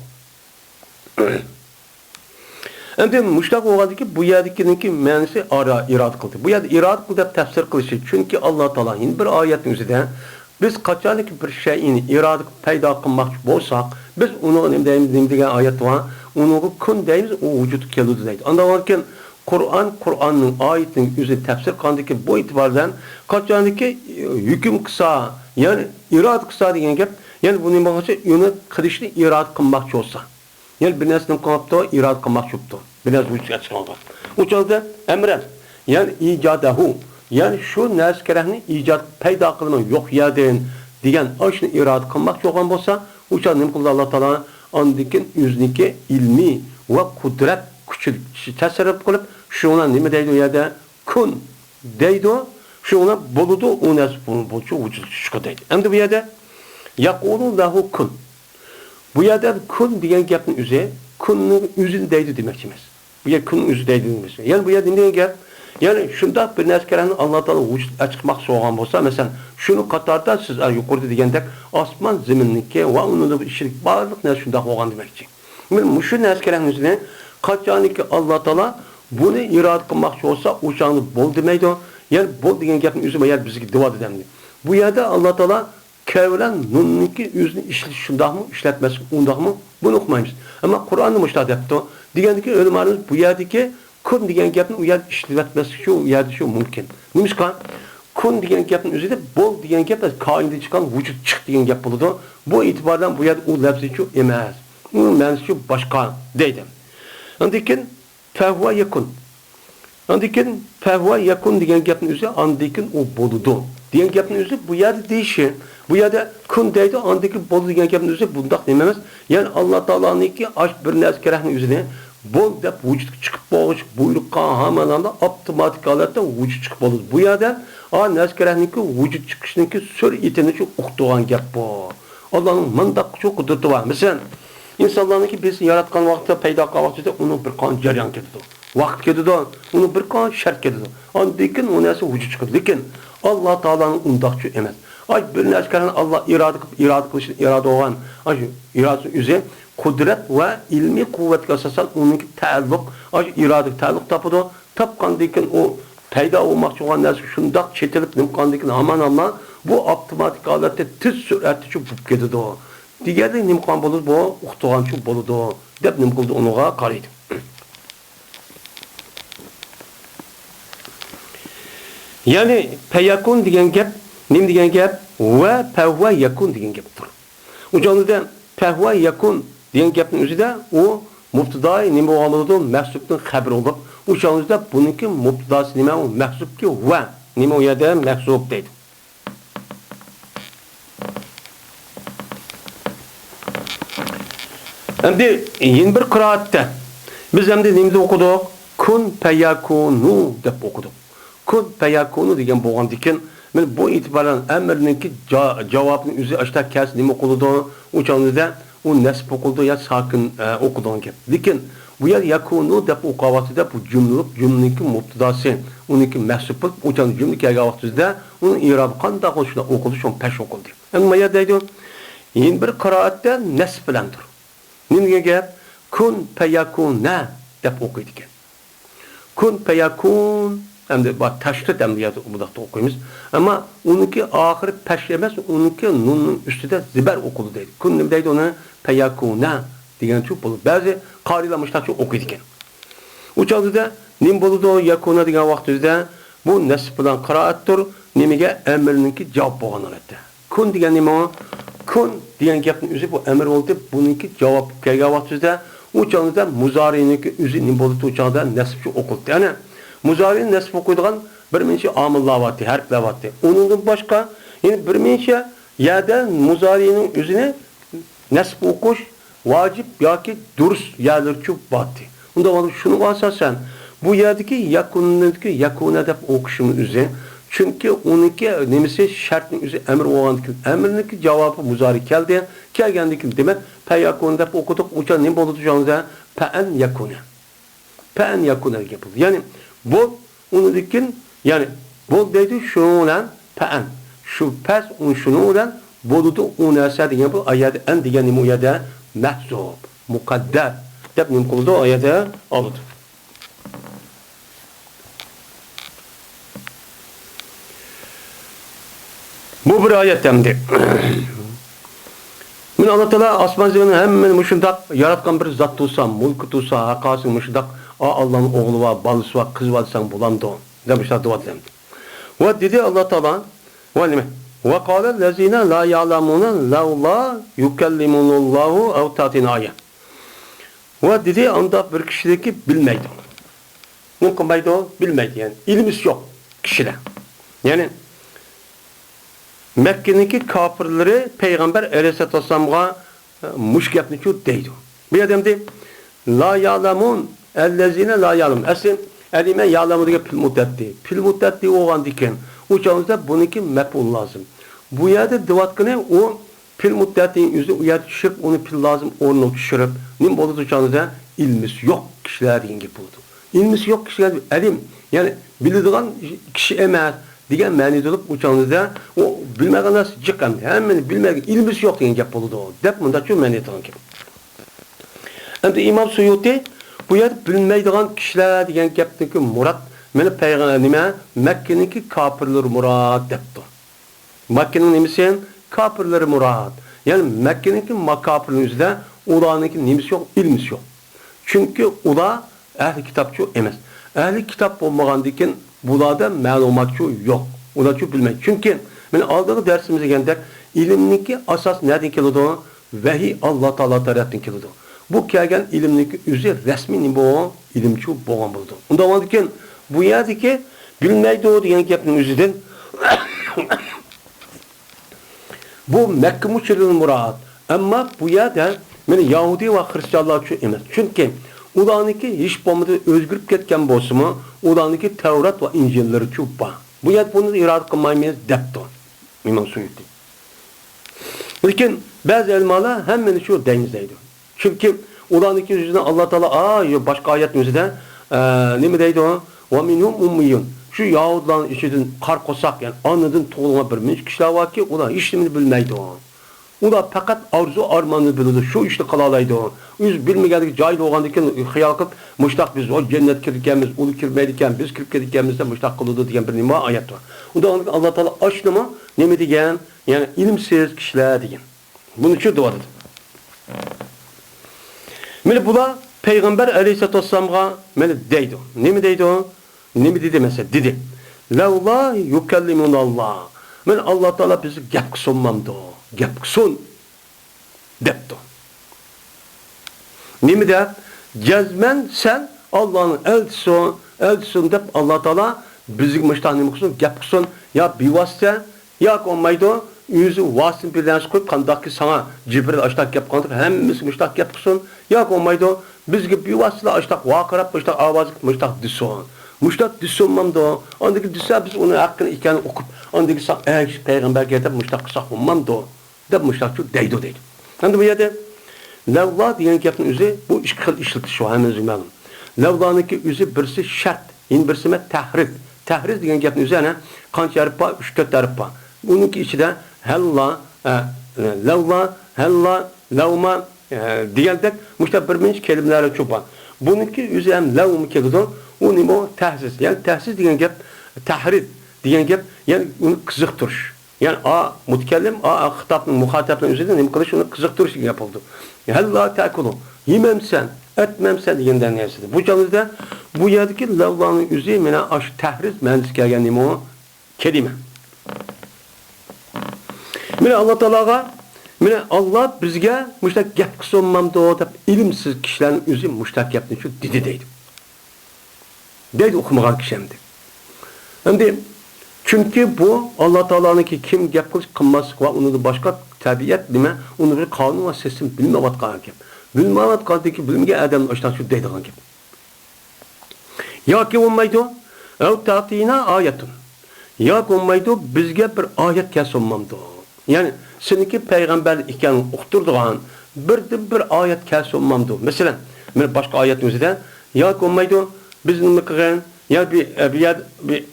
Hem de müştak oldu ki bu yerdeki manisi irade kıldı. Bu yerde irade kıldı tefsir kılışı. Çünkü Allah Teala bir ayetin üzerinde biz kaçanlık bir şeyini irade payda kılmakçı bolsak, biz onu neyden ayet var, onu kun deyimiz o vücudu keludi deydi. Anda varken Kur'an'ın ayetinin üzeri tefsir kandaki bu itibardan kaçanlıki hüküm kısa, yani irade kısa diyen gap, yani bunun bakışı onu kılışını irade kılmakçı olsa. Yani bir nesinin kılaptı, irade kılmakçı oldu. Bir nesinin vücudu çıkardı. Uçaldı emrer, yani icadahu. Yani şu neskerehni icat payda kılma yok yerden diyen aşını irade kılmak yoğun bolsa uçan nim kıldı Allah Teala andikin yüzniki ilmi ve kudret küçük tasarruf kılıp şuna nime deydi o yerde kun deydi şuna boludu o nes bolçu vücut çıkı deydi. Hem de bu yerde yakulu lahu kun. Bu yerde kun diyen gapın üzeri kunun üzün deydi demekçimiz. Bu yerde kunun üzü deydi demekçimiz. Yani bu yerde ne gap? Yani şunda bir neskerenin Allah Teala vücut açıkmak soğan bolsa, mesela şunu Katar'da siz yukarıda degендek asman zeminniki ve onun da işlik barlık ne şunda olgan demekçi. Yani şu neskerenin üzerine kaçaniki Allah Teala bunu irade kılmakçı olsa uçağını bol demeydi. Yani bol degen gapın üzerine yer bizgi dua edemdi. Bu yerde Allah Teala kevlen nunniki yüzünü işliş şunda mı işletmesi unda mı bunu okumayız. Ama Kur'an'ı müştahit yaptı. Degендeki ölümanımız bu yerdeki kun diyen gapın u yer işletmesi şu yerde şu mümkün. Nimişka kun diyen gapın üzerinde bol diyen gap kainde çıkan vücut çık diyen gap buldu. Bu itibardan bu yerde o lafzı şu emez. Onun manası şu başka deydim. Andikin fehve yakun. Andikin fehve yakun diyen gapın üzerinde andikin o boludu. Diyen gapın üzerinde bu yerde değişir. Bu yerde kun deydi andikin bolu diyen gapın üzerinde bundak dememez. Yani Allah Teala'nın ki aş bir neskerehnin üzerine bol dep vücut çıkıp boğuş buyrukka hemen anda otomatik alette vücut çıkıp olur. Bu yerden neskerehninki vücut çıkışınki sür itini çok uktuğan gap bu. Allah'ın mandak çok kudreti var. Mesela insanlarınki biz yaratkan vakitte peyda kılgan vakitte onun bir kan ceryan kedidir. Vakt kedidir. Onun bir kan şart kedidir. Andikin o nesi vücut çıkır. Lekin Allah Teala'nın undakçı emez. Ay bir neskerehnin Allah irade kılışın irade olan iradesi üzerine kudret ve ilmi kuvvetli asasan onunki taalluk, irade taalluk tapıdı. Tapkandikin o payda olmakçı olan neresi şundak çetilip nimkandikin aman Allah bu otomatik alette tez süratli şu bup gedidi o. Diğerde nimkan bulur bu uxtuğan şu buludu. Dep nimkuldu onuğa qaraydı. Yani peyakun diyen gap, nim diyen gap ve pevve yakun diyen gaptır. O canlıda pevve yakun diyen gapın üzerinde o mubtidai nime olmalıdır, mehsuptun haber olup, o şanlıda bununki mubtidası nime o mehsup ki ve nime o yerde mehsup deydi. Şimdi yeni bir kıraatte biz hem de nimde okuduk, kun peyakunu dep okuduk. Kun peyakunu diyen boğan diken, bu itibaren emrininki cevabını üzeri açta kes nime okuludu, o şanlıda o nesb okuldu ya sakin okuduğun gap. Lekin bu yer yakunu deb o'qiyotida bu jumlaniki mubtadasi, uniki mahsub o jumla kelgan vaqtida uning i'robi qanday qilishni o'qildi, shuni pesh o'qildi. Endi bu yerda deydi, yin bir qiroatda nasb bilandir. Nimaga gap? Kun payakuna deb o'qiydi ekan. Kun payakun endi bu tashdid endi bu vaqtda o'qiymiz. Ammo uniki oxiri pesh emas, uniki nunning ustida zibar o'qildi deydi. Kun nima deydi uni? Payakuna degan chu bo'lib. Ba'zi qorilar mushtaqcha o'qiydi ekan. U chog'da nim bo'ladi yakuna degan vaqtida bu nasb bilan qiroatdir. Nimaga amrniki javob bo'lgan holatda. Kun degan nima? Kun degan gapning o'zi bu amr bo'ldi. Buniki javob kelgan vaqtida u chog'da muzoriniki o'zi nim bo'ldi, u chog'da nasbchi o'qildi. Ya'ni muzorini nasb o'qiydigan bir mincha omillar bor, harflar bor. Uningdan boshqa yana bir mincha yerda muzorining o'zini nasb o'qish vacip yoki durust yerler çok batı. Unda şunu asasen bu yerdeki yakuna deb o'qishimiz o'zi chunki uniki nemisi shartning o'zi amr bo'lgandan amrniki javobi muzari keldi. Kelgandan demak payakun deb o'qidik. Ucha nima bo'ldi jonda? Pa'an yakuna. Pa'an yakuna deb bo'ldi. Ya'ni bu unikin ya'ni bu deydi shu bilan pa'an. Shu pas shuni bilan bo'ldi u narsa degan bu oyat an degan nima u yerda mahzub, muqaddar deb nim qildi oyatda oldi. Bu bir oyat hamdi. Men Alloh taolo osmon zeminni hammani mushundaq yaratgan bir zot bo'lsa, mulki bo'lsa, haqosi mushundaq Allohning o'g'li va bolasi va qiz bo'lsang bo'ladi deb ishlatdi. Va dedi Alloh taolo va nima? Ve qala allazina la ya'lamuna laula yukallimunullahu aw ta'tina aya. Ve dedi anda bir kişideki bilmeydi. Ne qilmaydi? Bilmeydi yani. İlimiz yok kişide. Yani Mekke'deki kafirleri Peygamber Aleyhisselatü Vesselam'a muş gapni şu deydi. Bir adam deydi la ya'lamun allazina la ya'lam. Aslında elime ya'lamu diye pil muddeti olan diken. Uçağımızda bununki mef'ul lazım. Bu yerde divatkını o pil muddetinin yüzü o yerde düşürüp onu pil lazım onu düşürüp nim buldu uçağımızda ilmisi yok kişiler deyin gibi buldu. İlmisi yok kişiler elim yani bildiğin kişi emez diyen mani olup uçağımızda o bilmeden nasıl çıkan hemen bilmeden ilmisi yok deyin gibi buldu. Dep bunda çok mani eden gibi. Hem de İmam Suyuti bu yerde bilmeydiğin kişiler diyen gaptaki murat meni peygamberime Mekke'ninki kafirler murat depti. Mekke'nin nemisi kafirleri murat. Yani Mekke'ninki makafirlerin yüzünde ulanınki nemisi yok, ilmisi yok. Çünkü ula ehli kitapçı emez. Ehli kitap olmagandikin bulada malumatçı yok. Ulaçı bilmek. Çünkü ben aldığı dersimize geldik. İlimninki asas nereden geliyordu? Vahiy Allah Teala tarafından geliyordu. Bu kelgen ilimninki üzü resmi bu ilimçi boğan buldu. Ondan aldıkken bu yerdeki bilmeydi o diyen gapning o'zidan bu Mekke müşriklerin murad. Ama bu yerda meni Yahudi ve Hristiyanlar şu emas. Çünkü ularniki hiç bo'lmadi o'zgarib ketgan bo'lsa-mu, ularniki Tevrat ve İncilleri şu bor. Bu yerda buni irod qilmaymiz debdi. İmam Suyuti. Lekin ba'zi ulamalar hammani shu dengizlaydi. Çünkü ularniki yüzünden Allah Teala başka ayetning o'zida nima deydi o? Ve minhum ummiyun. Şu Yahudilerin içinden kar kosak yani anladın toğluma bir minç kişiler var ki ular işlemini bilmeydi o. Ular fakat arzu armanını bilirdi. Şu işte kalalaydı o. Biz bilmeyendik cahil oğandaki hıyal kılıp müştak biz o cennet kirikemiz, ulu kirmeydiken biz kirip gedikemizde müştak kılırdı diyen bir nima ayet var. O da Allah Teala aşlama ne mi diyen yani ilimsiz kişiler diyen. Bunu şu dua dedi. Meni bula Peygamber Aleyhisselatü Vesselam'a meni deydi. Ne mi deydi o? Ne mi dedi mesela? Dedi. Levla yukellimunallah. Men Allah Teala bizi gap kısılmamdı o. Gap kısın. Depti. Ne mi der? Cezmen sen Allah'ın elçisi dep Allah Teala bizi müştahını mı kısın? Gap kısın. Ya bir vasıta ya olmaydı o. Yüzü vasıtın birden koyup kandaki sana Cibril açtak gap kandık. Hemimiz müştah gap kısın. Ya olmaydı o. Biz gibi bir vasıtla açtak vakarap müştah avazık müştah disson. Müştah disonmamdı o. Ondaki dissa biz onun hakkını iken okup ondaki peygamber geldi müştah kısak olmamdı o. Dep müştah çok deydi. Şimdi bu yerde Levla degan gapning o'zi bu ikki xil ishlatish bor, hammangizga ma'lum. Levlaniki o'zi birisi shart, endi birisi tahriz. Tahriz degan gapning o'zi ana qancha harf bor? 3-4 harf bor. Buningki ichida halla, levla, halla, lavma degandek mushta bir minch kelimalar ko'p bor. Buningki o'zi ham lavm keladi. U nima? Tahsiz. Ya'ni tahsiz degan gap, tahriz degan gap, ya'ni uni qiziqtirish. Yani mutakallim, xitobning muxotabning o'zida nima qilish, uni qiziqtirish degan gap bo'ldi. Halla ta'kulu, yemamsan, etmamsan degandan narsadir. Bu joyda bu yerdagi lavlaning o'zi mana ash tahriz ma'nosi kelgan nima? Kelima. Mana Alloh taologa, mana Alloh bizga mushtaq gap qilsam-mamdo deb ilmsiz kishilarning o'zi mushtaq gapni shu dedi deydi. Deydi o'qimagan kishi hamdi. Endi çünkü bu Allah Teala'nınki kim gap qilish qilmaslik va uni boshqa tabiat nima, uni bir qonun va sistem bilmayotgan gap. Bilmayotgandiki bilmagan odam ashtan shu deydigan gap. Yoki bo'lmaydi, "Aw ta'tina oyatun." Yoki bo'lmaydi, bizga bir oyat kelsinmamdi. Ya'ni seniki payg'ambar ekan uqtirdigan bir oyat kelsinmamdi. Masalan, men boshqa oyatning o'zida yoki bo'lmaydi, biz nima qilgan, ya bir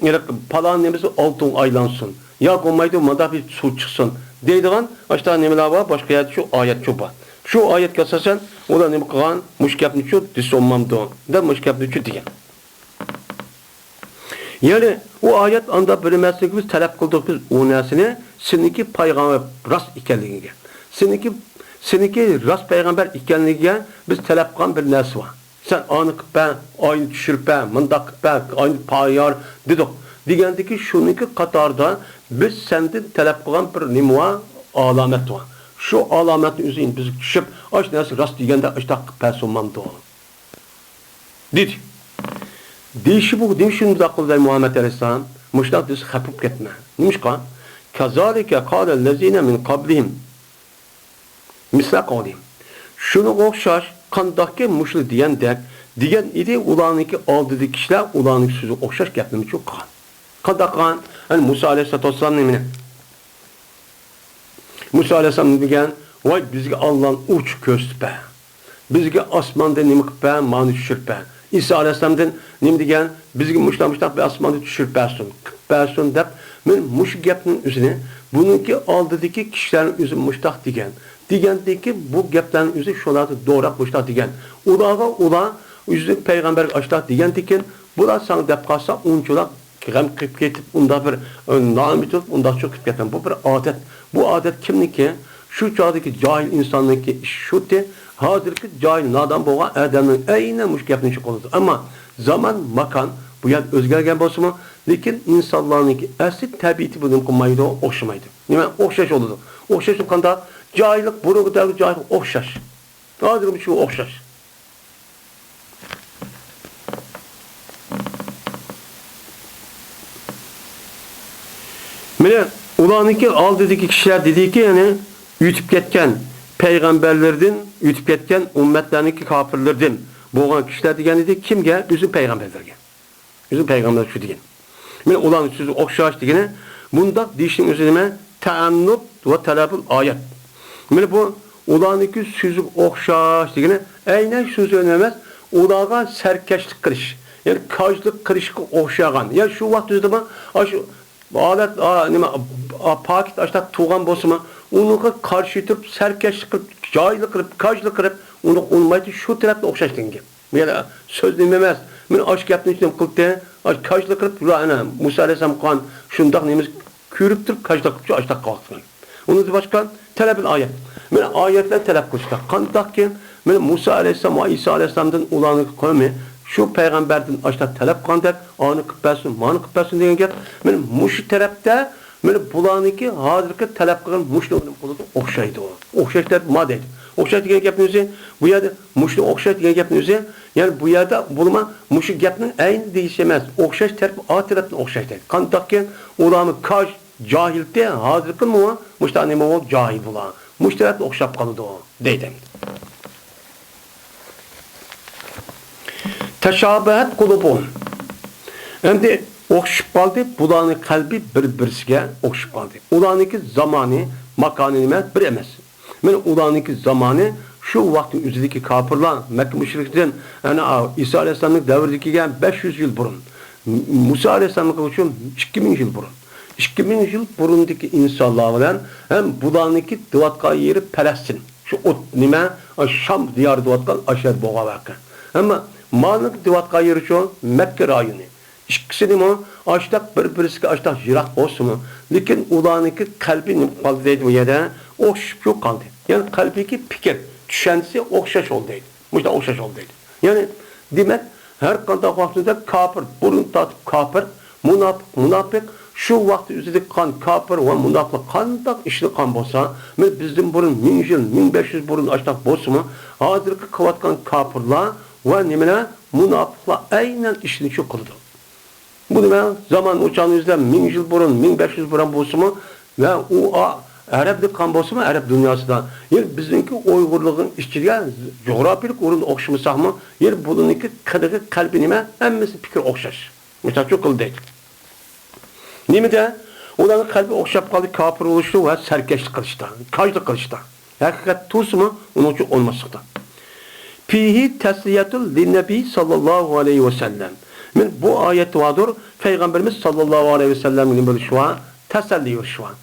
yani falan nemesi altın aylansın. Ya olmaydı manda bir su çıksın. Deydiğen aşağı nemeler var. Başka yerde şu ayet çok var. Şu ayet gelsen o da ne kılan müşkepni şu disonmamdı. Da müşkepni şu diyen. Yani o ayet anda bilmezsek biz talep kıldık biz o nesini seninki peygamber rast ikenliğine. Seninki rast peygamber ikenliğine biz talep kılan bir nes var. Sen anı ben, aynı düşürüp ben, mındak ben, aynı payar dedik. Degandiki şununki qatarda biz senden talep kılan bir nimva alamet var. Şu alametin üzerine biz düşüp, aş nasıl rast degende aşta personman doğal. Dedi. Deyişi bu, demiş şimdi akılda Muhammed Aleyhisselam, müştak düz kapıp gitme. Neymiş kan? Kazalike kâlellezine min kablihim. Misla kâlihim. Şunu okşar, kandaki muşlu diyen idi ulanınki aldığı kişiler ulanınki sözü okşaş gapnimi çok kan. Kandakan, hani Musa Aleyhisselatü Vesselam nemine. Musa Aleyhisselam degen, vay bizge Allah'ın uç köstü be. Bizge asmanda nimik be, mani düşür be. İsa Aleyhisselam'dan nem degen, bizge muşlamıştak be asmanda düşür besun dep, men muş gapnin üzerine, bununki aldığı kişilerin üzerine muştak degen. Degandeki bu gaplarning o'zi shularni doğrab qo'shlar degan. Ular yüzlük peygamber açlar degandikin, bular sana deb qolsa unchalar g'am qilib ketib, unda bir noumid bo'lib, unda cho'kib ketgan. Bu bir odat. Bu odat kimniki? Shu chog'dagi jahil insonniki shuti, hozirgi jahil nodon bo'lgan odamning aynan mush gapni shu qiladi. Ammo zaman, makan bu yer o'zgargan bo'lsa-mu, lekin insonlarniki asli tabiati bundan qilmaydi, o'xshamaydi. Nima o'xshash bo'ladi? O'xshash qanda cahillik, burugudaki cahillik okşaş. Nadir bir şey okşaş. Mene ulanınki aldığındaki kişiler dedi ki yani ütüp ketken peygamberlerden, ütüp ketken ümmetlerinki kafirlerden boğan kişiler degen dedi kimge? Bizim peygamberlerge. Bizim peygamberler şu degen. Mene ulanın sözü okşaş degene bunda dişin üzerine teannut ve talabul ayet. Mene bu ulanınki sözü okşaş degene aynen sözü önemez. Ulağa serkeşlik kırış. Yani kajlık kırışık okşagan. Yani şu vakit özde mi? Şu alet pakit açta tuğan bosuma onu karşı tutup serkeşlik kırıp cahillik kırıp kajlık kırıp onu olmaydı şu tarafta okşaş denge. Yani söz dinlemez. Men aşk yaptığın için kıldı. Aşk kajlık kırıp Musa Aleyhisselam kan şundak neyimiz körüp durup kajlık kırıp açta kalksın. Onu da başka talebin ayet. Men ayetler talep kılışta. Kandak ki men Musa Aleyhisselam ve İsa Aleyhisselam'dan ulanı kavmi şu peygamberden açta talep kandak anı kıppersin, manı kıppersin deyen gap. Men muş tarafta men bulanıki hazırki talep kılan muşlu onun kuludu okşaydı o. Okşaydı madde. Okşaydı deyen gapınızı bu yerde muşlu okşaydı deyen gapınızı yani bu yerde bulma muşu gapının aynı değişemez. Okşaydı tarafı a tarafından okşaydı. Kandak ki ulanı kaj cahilde hazırki mu muştani mu cahil bulan. Muş tarafta okşap kalıdı o. Deydim. Teşabehet kulubun. Endi okşup kaldı, bulanın kalbi bir-birisiga okşup kaldı. Ulanınki zamanı, makanı nime bir emas. Men ulanınki zamanı şu vaktin üzerindeki kafirlar Mekke müşriklerin yani İsa Aleyhisselam'ın devrideki gelen 500 yıl burun. Musa Aleyhisselam'ın için 2000 yıl burun. 2000 yıl burundaki insanlar bilen hem bulaniki dıvatkan yeri Palestin. Şu ot nime Şam diyarı dıvatkan aşağı boğa bakın. Ama Malık dıvatkan yeri şu Mekke rayonu. İkisi nime açtak birisi açtak jirak olsun mu? Lakin ulaniki kalbi kaldı deydi bu yerde okşup yok kaldı. Yani kalbiki fikir, düşüncesi okşaş olduydı. Muşta okşaş olduydı. Yani demek her kandak vaktinde kafir, burun tatıp kafir, münafık, şu vakti üzerinde kan kafir ve münafık kandak işli kan bolsa, bizim burun 1000 yıl, 1500 burun açtak bolsa mı, hazırki kıvatkan kafirler ve nimene münafıklar aynen işini şu kıldı. Bu demek zaman uçağını yüzden 1000 yıl burun, 1500 burun bolsa mı ve o Arap'lık kan bolsa mı, Arap dünyasında. Yani bizimki Uygurluğun işçiliğe, coğrafyalık orun okşamasak mı, yani bununki kadığı kalbinime hemmesi fikir okşaş. Mesela çok kıl değil. Nimi de, onların kalbi okşap kaldı, kafir oluştu ve serkeşlik kılıçta, kajlık kılıçta. Hakikat tursu mu, onun için olmasıkta. Fihi tesliyetul linnebi sallallahu aleyhi ve sellem. Bu ayet vardır, Peygamberimiz sallallahu aleyhi ve sellem'in böyle şu an, teselli şu an.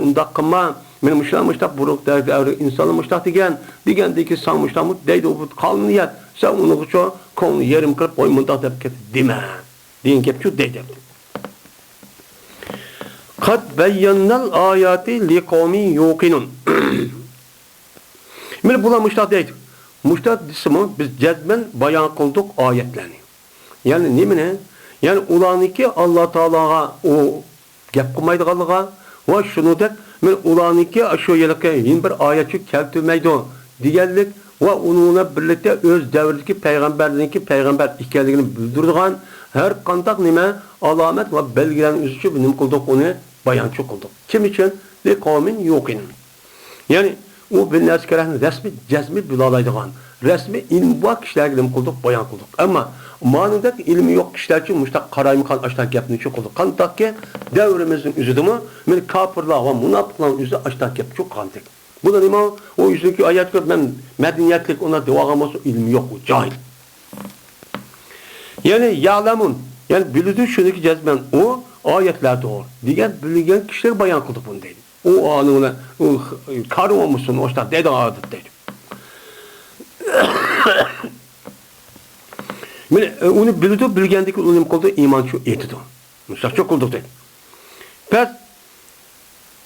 Unda kılma, benim müştah buruk derdi, insanın müştah digen ki san müştah mut, deydi o kalın niyet, sen onu şu konu yerim kırıp boy mündah deyip kep, deme. Deyin kep şu deydi. Kad beyyennel ayati li kavmi yuqinun. Mil bula müştah deydi. Müştah disimi biz cezmen bayan kıldık ayetlerini. Yani nimine? Yani ulaniki Allah Teala'ga o gep kılmaydıqalığa ve şunu da men ulaniki aşo yelke yin bir ayetçi keltirmeydi digenlik ve onunla birlikte öz devrdeki peygamber ikenligini bildirdiğin her kandak nime alamet ve belgelerin üzücü bilim kıldık onu bayançı kıldık. Kim için? Li kavmin yuqin. Yani o bir neskerenin resmi cezmi bilalaydıgan, resmi ilmi var kişiler ilim kıldık, bayan kıldık. Ama manideki ilmi yok kişiler için müştak karayımkan açtak yapını çok kıldık. Kandak ki devrimizin üzüdü mü, men kafirler ve münafıkların üzü açtak yap çok kandık. Bu da nima o yüzündeki ayet gör, ben medeniyetlik ona devağım ilmi yok, o cahil. Yani ya'lemun, yani bildiği şuradaki cezmen o ayetler doğru. Diğer bilgen kişiler bayan kıldık bunu dedi. O anına karı olmuşsun o işte dedi adet dedi. Onu bilgendeki ilim kıldı iman şu etidi. Mesela çok kıldık dedi. Pes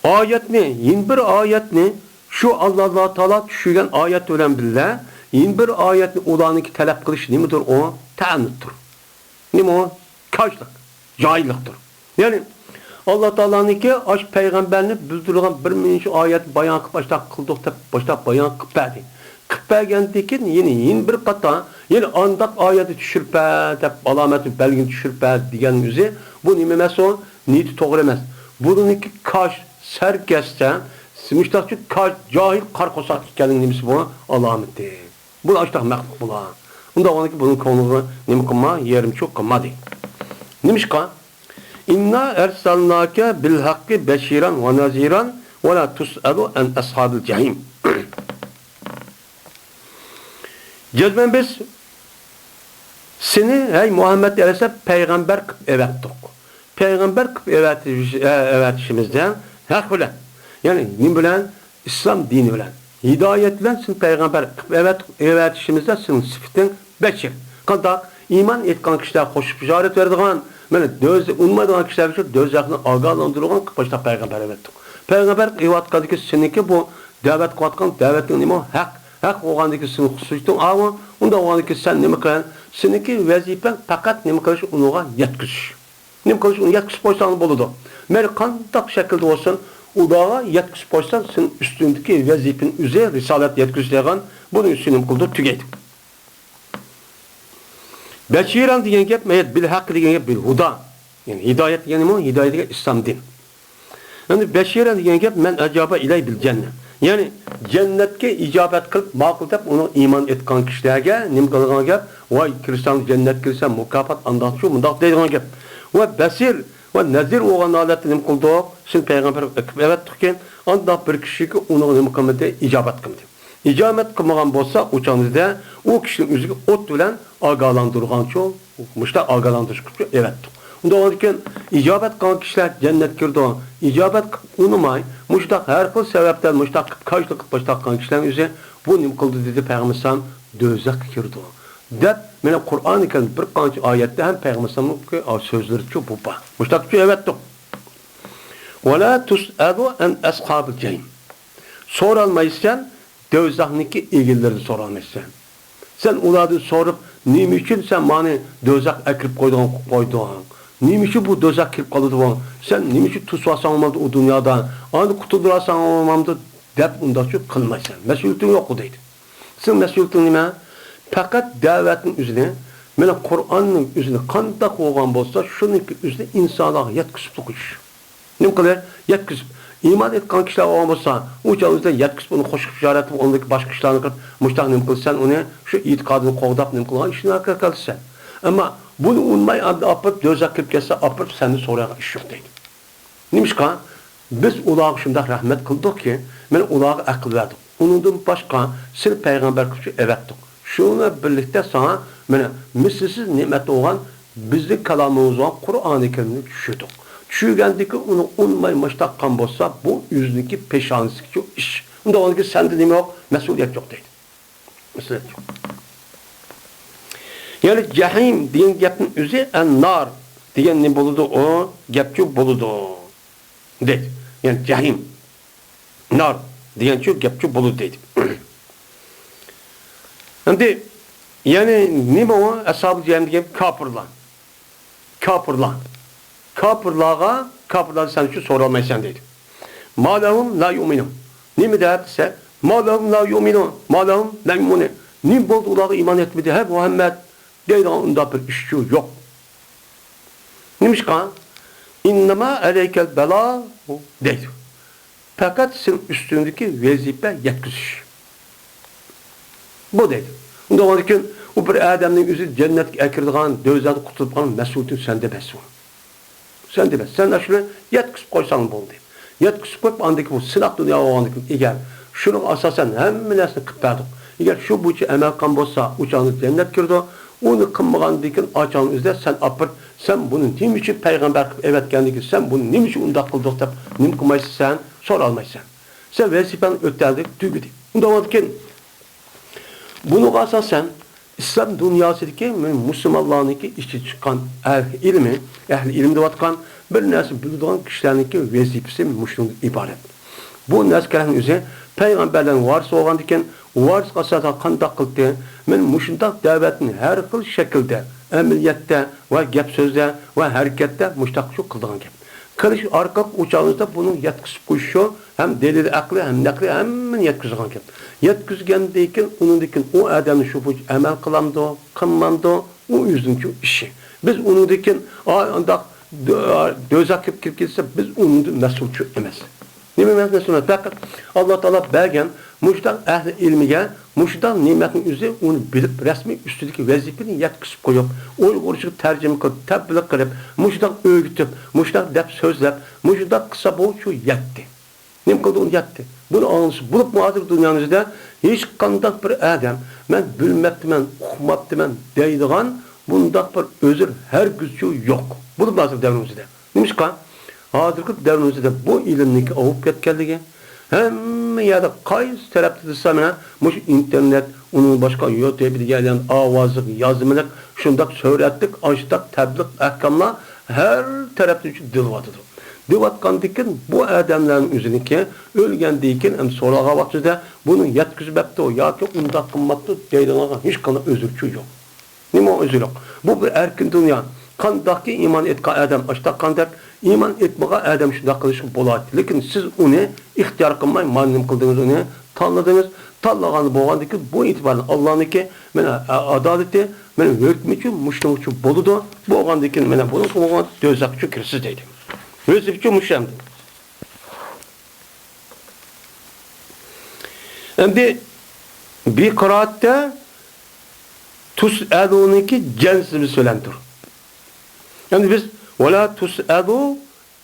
ayet ne? Yeni bir ayet ne? Şu Allah Teala düşüren ayet ölen billah. Yeni bir ayet ne? Olanınki talep kılış nedir o? Ta'annuttur. Ne o? Kaçlık. Cahilliktir. Yani Allah Teala'nınki aş peygamberini bildiren bir minci ayet bayan başta kıldık da başta bayan kıpadi. Kıpagandaki yeni bir kata yeni andak ayeti düşürpe dep alameti belgin düşürpe digen yüzü bu nimemesi o niyeti doğru emez. Bununki kaş serkeste müştakçı kaş cahil karkosak gelin nimesi bu alameti. Bu açtak mekluk bula. Bunda onunki bunun konuğu nimi kılma yerim çok kılmadı. Nimiş ka? İnna ersalnake bil hakkı beşiran ve naziran ve la tus'alu en ashabil cehim. Cezben biz seni ey Muhammed Aleyhisselam peygamber kıp evettik. Peygamber kıp evetişimizden hak bilen. Yani ne bilen? İslam dini bilen. Hidayet bilen sen peygamber kıp evetişimizden senin sıfatın beşir. Kandak iman etkan kişiler hoşup işaret verdiğin yani unmadığın kişiler için dözekini ağalandırılan kıp başta peygamber evettik. Peygamber evetkadıki seninki bu davet kıvatkan davetin nime hak. Hak oğandaki seni hususitun ama onda oğandaki sen nime kılan seninki vazifen fakat nime kılış onuğa yetkizиш. Nime kılış onu yetkizиш boysan boludu. Meri kandak şekilde olsun odağa yetkizиш boysan sen üstündeki vazifin üzeri risalet yetkizişleyen bunun üstünü kıldı tügeydi. Beşiran diyen gep meyet bil hak diyen gep bil huda. Yani hidayet yani mu? Hidayet İslam din. Yani beşiran diyen gep men acaba ilay bil cennet. Yani cennetke icabet kılıp makul dep onu iman etkan kişilerge nim kılgan gep vay Hristiyan cennet girsen mukafat andat şu mundak deydiğin gep ve besir ve nezir olan alet nim kıldık sin peygamber evet tukken andak bir kişi ki onu nim kılmede icabet kıldı. icamet kılmagan bolsa uçağımızda o kişinin üzüge ot bilen agalandırgan çoğu. Muşta agalandırış kılıyor. Evet. Onda olurken icabet kılan kişiler cennet girdi. İcabet unumay. Muşta her kıl sebepten muşta kaçlık başta kılan kişilerin üzerine bu nim kıldı dedi Peygamber Sam dözek girdi. Dep mene Kur'an-ı Kerim bir kanç ayette hem Peygamber Sam'ın sözleri çok bu ba. Muşta ki evet to. Ve la tus'alu en ashabil cehim. Soralmaysan dözahniki ilgilileri soralmaysan. Sen ulardan sorup nime için sen mani dözak ekirip koyduğun? Nime için bu dözak kirip kalıdı? Sen nime için tusvasan olmadı o dünyada? Anı kutudurasan olmadı dep unda çok kılmaysan. Mesuliyetin yok o deydi. Sen mesuliyetin nime? Fakat davetin üzerine mene Kur'an'ın üzerine kandak olgan bolsa şununki üzerine insanlığa yetkisip dokuş. Ne kadar yetkisip İman etken kişiler olmasa, uçağımızda yetkisi bunu hoş işaret edip, ondaki başka kişilerine kadar müştak ne kılsan, onu şu itikadını kovdap ne kılsan, işini arkaya kaldı sen. Ama bunu unmay adı apıp, dözak kırıp kesse apıp, seni soruya iş yok deydi. Neymiş ka? Biz ulağı şimdi rahmet kıldık ki, ben ulağı akıl verdim. Onundan başka, seni peygamber kışı evettik. Şununla birlikte sana, mislisiz nimet olan, bizim kalamımız olan Kur'an-ı Kerim'i düşürdük. Çüğgendeki onu unmay maçtak kan bolsa bu yüzündeki peşansızlık yok iş. Onda onun ki sende neyim yok? Mesuliyet yok deydi. Mesuliyet yok. Yani cehim diyen gepin üzü en nar diyen ne buludu o? Gepçuk buludu. Deydi. Yani cehim. Nar diyen çok gepçuk buludu deydi. Yani ne bu o? Ashab-ı cehim diyen kapırlan. Kapırlan. Kapırlar sen şu sorulmaysan dedi. Malahum la yu'minun. Ne mi derse? Malahum la yu'minun. Malahum la yu'minun. Ne buldular iman etmedi. Hep Muhammed değil onda bir iş yok. Neymiş kan? İnnema aleykel bela dedi. Fakat senin üstündeki vazife yetkisiş. Bu dedi. Onda onun için o bir adamın yüzü cennet ekirdiğin, dövizden kurtulduğun mesuliyetini sende mesul. Sen demez. Sen de şunu yetkisip koysan bol deyip. Yetkisip koyup andaki bu silah dünya oğandaki eğer şunun asasen hemminesini kıptadık. Eğer şu buçu emel kan bolsa uçağını cennet girdi. Onu kınmağın dikin açağın üzere sen apır. Sen bunun nim için peygamber evet kendiki sen bunu nim için unda kıldık deyip nim kılmayısın sen sor almayısın. Sen vesifen ökterdik tügü deyip. Onda vakitin bunu asasen İslam dünyasındaki Müslümanlarınki işçi çıkan ehl ilmi de vatkan bir nesli bildiğin kişilerinki vazifesi müştünün ibaret. Bu neskerin üzerine peygamberlerin varsa olan diken varsa kasada kandak kıldı. Men müştündak davetin her kıl şekilde emniyette ve gep sözde ve harekette müştakçı kıldığın gibi. Kılıç arka uçağınızda bunun yetkisi koşuyor. Hem delil aklı hem nakli hemen yetkizgan gibi. Yetkizgendeyken onundaki o adamın şu bu emel kılamdı, kılmandı o yüzünkü işi. Biz onundaki anda dözak kip gitse biz onun mesulçu emez. Ne mi mesul? Fakat Allah Teala belgen müştak ehli ilmiye müştak nimetin üzeri onu bilip resmi üstündeki vazifeni yetkisip koyup oruçlu tercüme kılıp tebliğ kılıp müştak öğütüp müştak dep sözlep müştak kısa boğ şu yetti. Ne kıldı onu yetti. Bunu anlısı bulup muhazır dünyanızda hiç kandak bir adam ben bilmektimen, okumaptimen deydiğen bundak bir özür her gücü yok. Bulup muhazır devrimizde. Neymiş kan? Hazırkı devrimizde bu ilimdeki avup yetkeldiği hem ya da kayıs tarafta dışarına muş internet onun başka YouTube'da gelen avazlık, yazımlık şundak söylettik, açtık, tebliğ, ahkamla her tarafta için dil vatıdır. Divatkandikin bu adamların üzerindeki ölgendiyken hem sorağa vaktide bunu yetkizmekte o ya ki unda kımmattı deydiğine hiç kana özürçü yok. Nima o özür yok. Bu bir erkin dünya. Kandaki iman etke adam açta kandak iman etmeye adam şunda kılışıp bolat. Lakin siz onu ihtiyar kılmayın, manim kıldınız onu, tanladınız. Tanlağanı boğandaki bu itibarla Allah'ınki adaleti, hükmü için, müştüm için boludu. Boğandaki bunu boğand dözakçı kirsiz deydi. Vazifçi müşemdi. Şimdi bir kıraatte tus'alûniki censiz bir söylendir. Yani biz وَلَا تُسْأَلُوا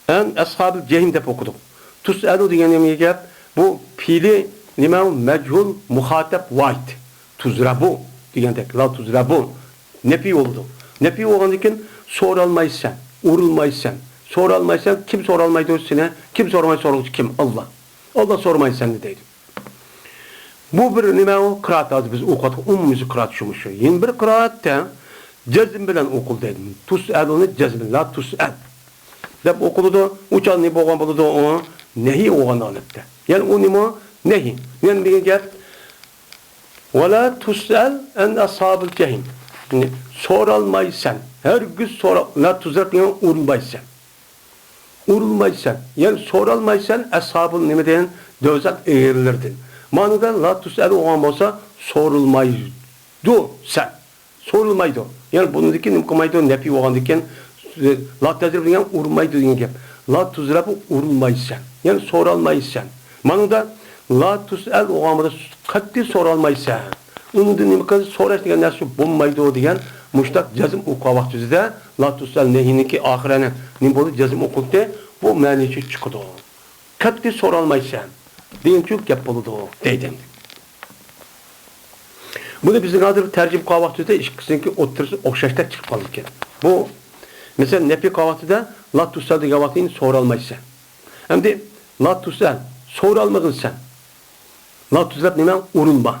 en ashab-ı cehim de okuduk. Tus'alû diyen yemeğe bu fiili nima mechul muhatap vayt. Tuzrabu degandek la tuzrabu. Nefi oldu. Nefi olgandan soralmaysan, urulmaysan. Soralmaysan kim soralmaydı seni? Kim sormayı soruldu kim? Allah. Allah sormayı sen deydi. Bu bir nima o kıraat az biz okudık. Umumiz kıraat şumuşu. Yeni bir kıraatta cezm bilen okul deydi. Tus'alunu cezm la tus'al. Dep okuludu. Uçan ne boğan buludu o nehi oğan alıptı. Yani o nima nehi. Yani diye gel وَلَا تُسْأَلْ اَنْ أَصْحَابِ الْجَحِيمِ soralmaysan, her gün la tuzak yani urulmaysan. Urulmaysan, yani soralmaysan ashabın nimeden dözak eğrilirdin. Manada la tus'al olan olsa sorulmaydı sen. Sorulmaydı. Yani bunu dikin nimkamaydı nefi olan diken la tezrib yani urulmaydı diyen la tuzrabı urulmaysan. Yani soralmaysan. Manada la tus'al olan katli soralmaysan. Onun nimkası soraş diyen nasıl bulmaydı o diyen muştak cazım okuğa vaktizde la tus'al nehiniki ahirene nimbolu cazım okudde bu meniçi çıkıdı. Katli soralmaysan. Deyin çok yapıldı o deydim. Bu da bizim adı tercih kahvaltıda işkisinki oturursa okşaşta çıkmalıken. Bu mesela nefi kahvaltıda la tus'al diye kahvaltıyı soralmaysan. Hem de la tus'al soralmadın sen. La tus'al neymen urulma.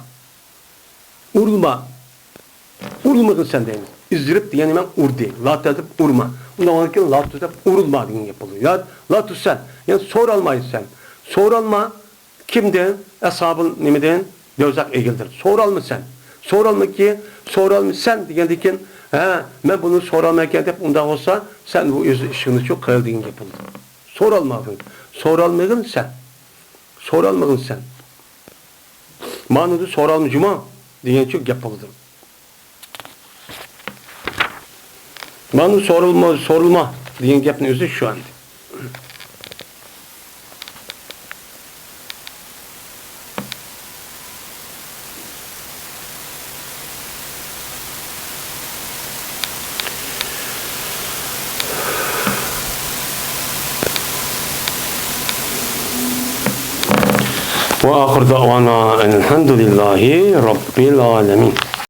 Urulma. Urulmadın sen deyin. İzdirip diyen neymen ur değil. La tus'al urma. Ondan sonra la tus'al urulma diye yapılıyor. Ya la tus'al yani soralmayın sen. Soralma kimden? Ashabın nimeden? Dözak egildir. Soralma sen. Soralma ki, soralma sen diyen ben bunu soralmayken hep ondan olsa sen bu işini çok kıyıldığın yapıldı. Soralmadın. Soralmadın sen. Soralmadın sen. Manada soralmacıma diyen çok yapıldı. Manada sorulma diyen yapının özü şu anda. وآخر دعوانا الحمد لله رب العالمين.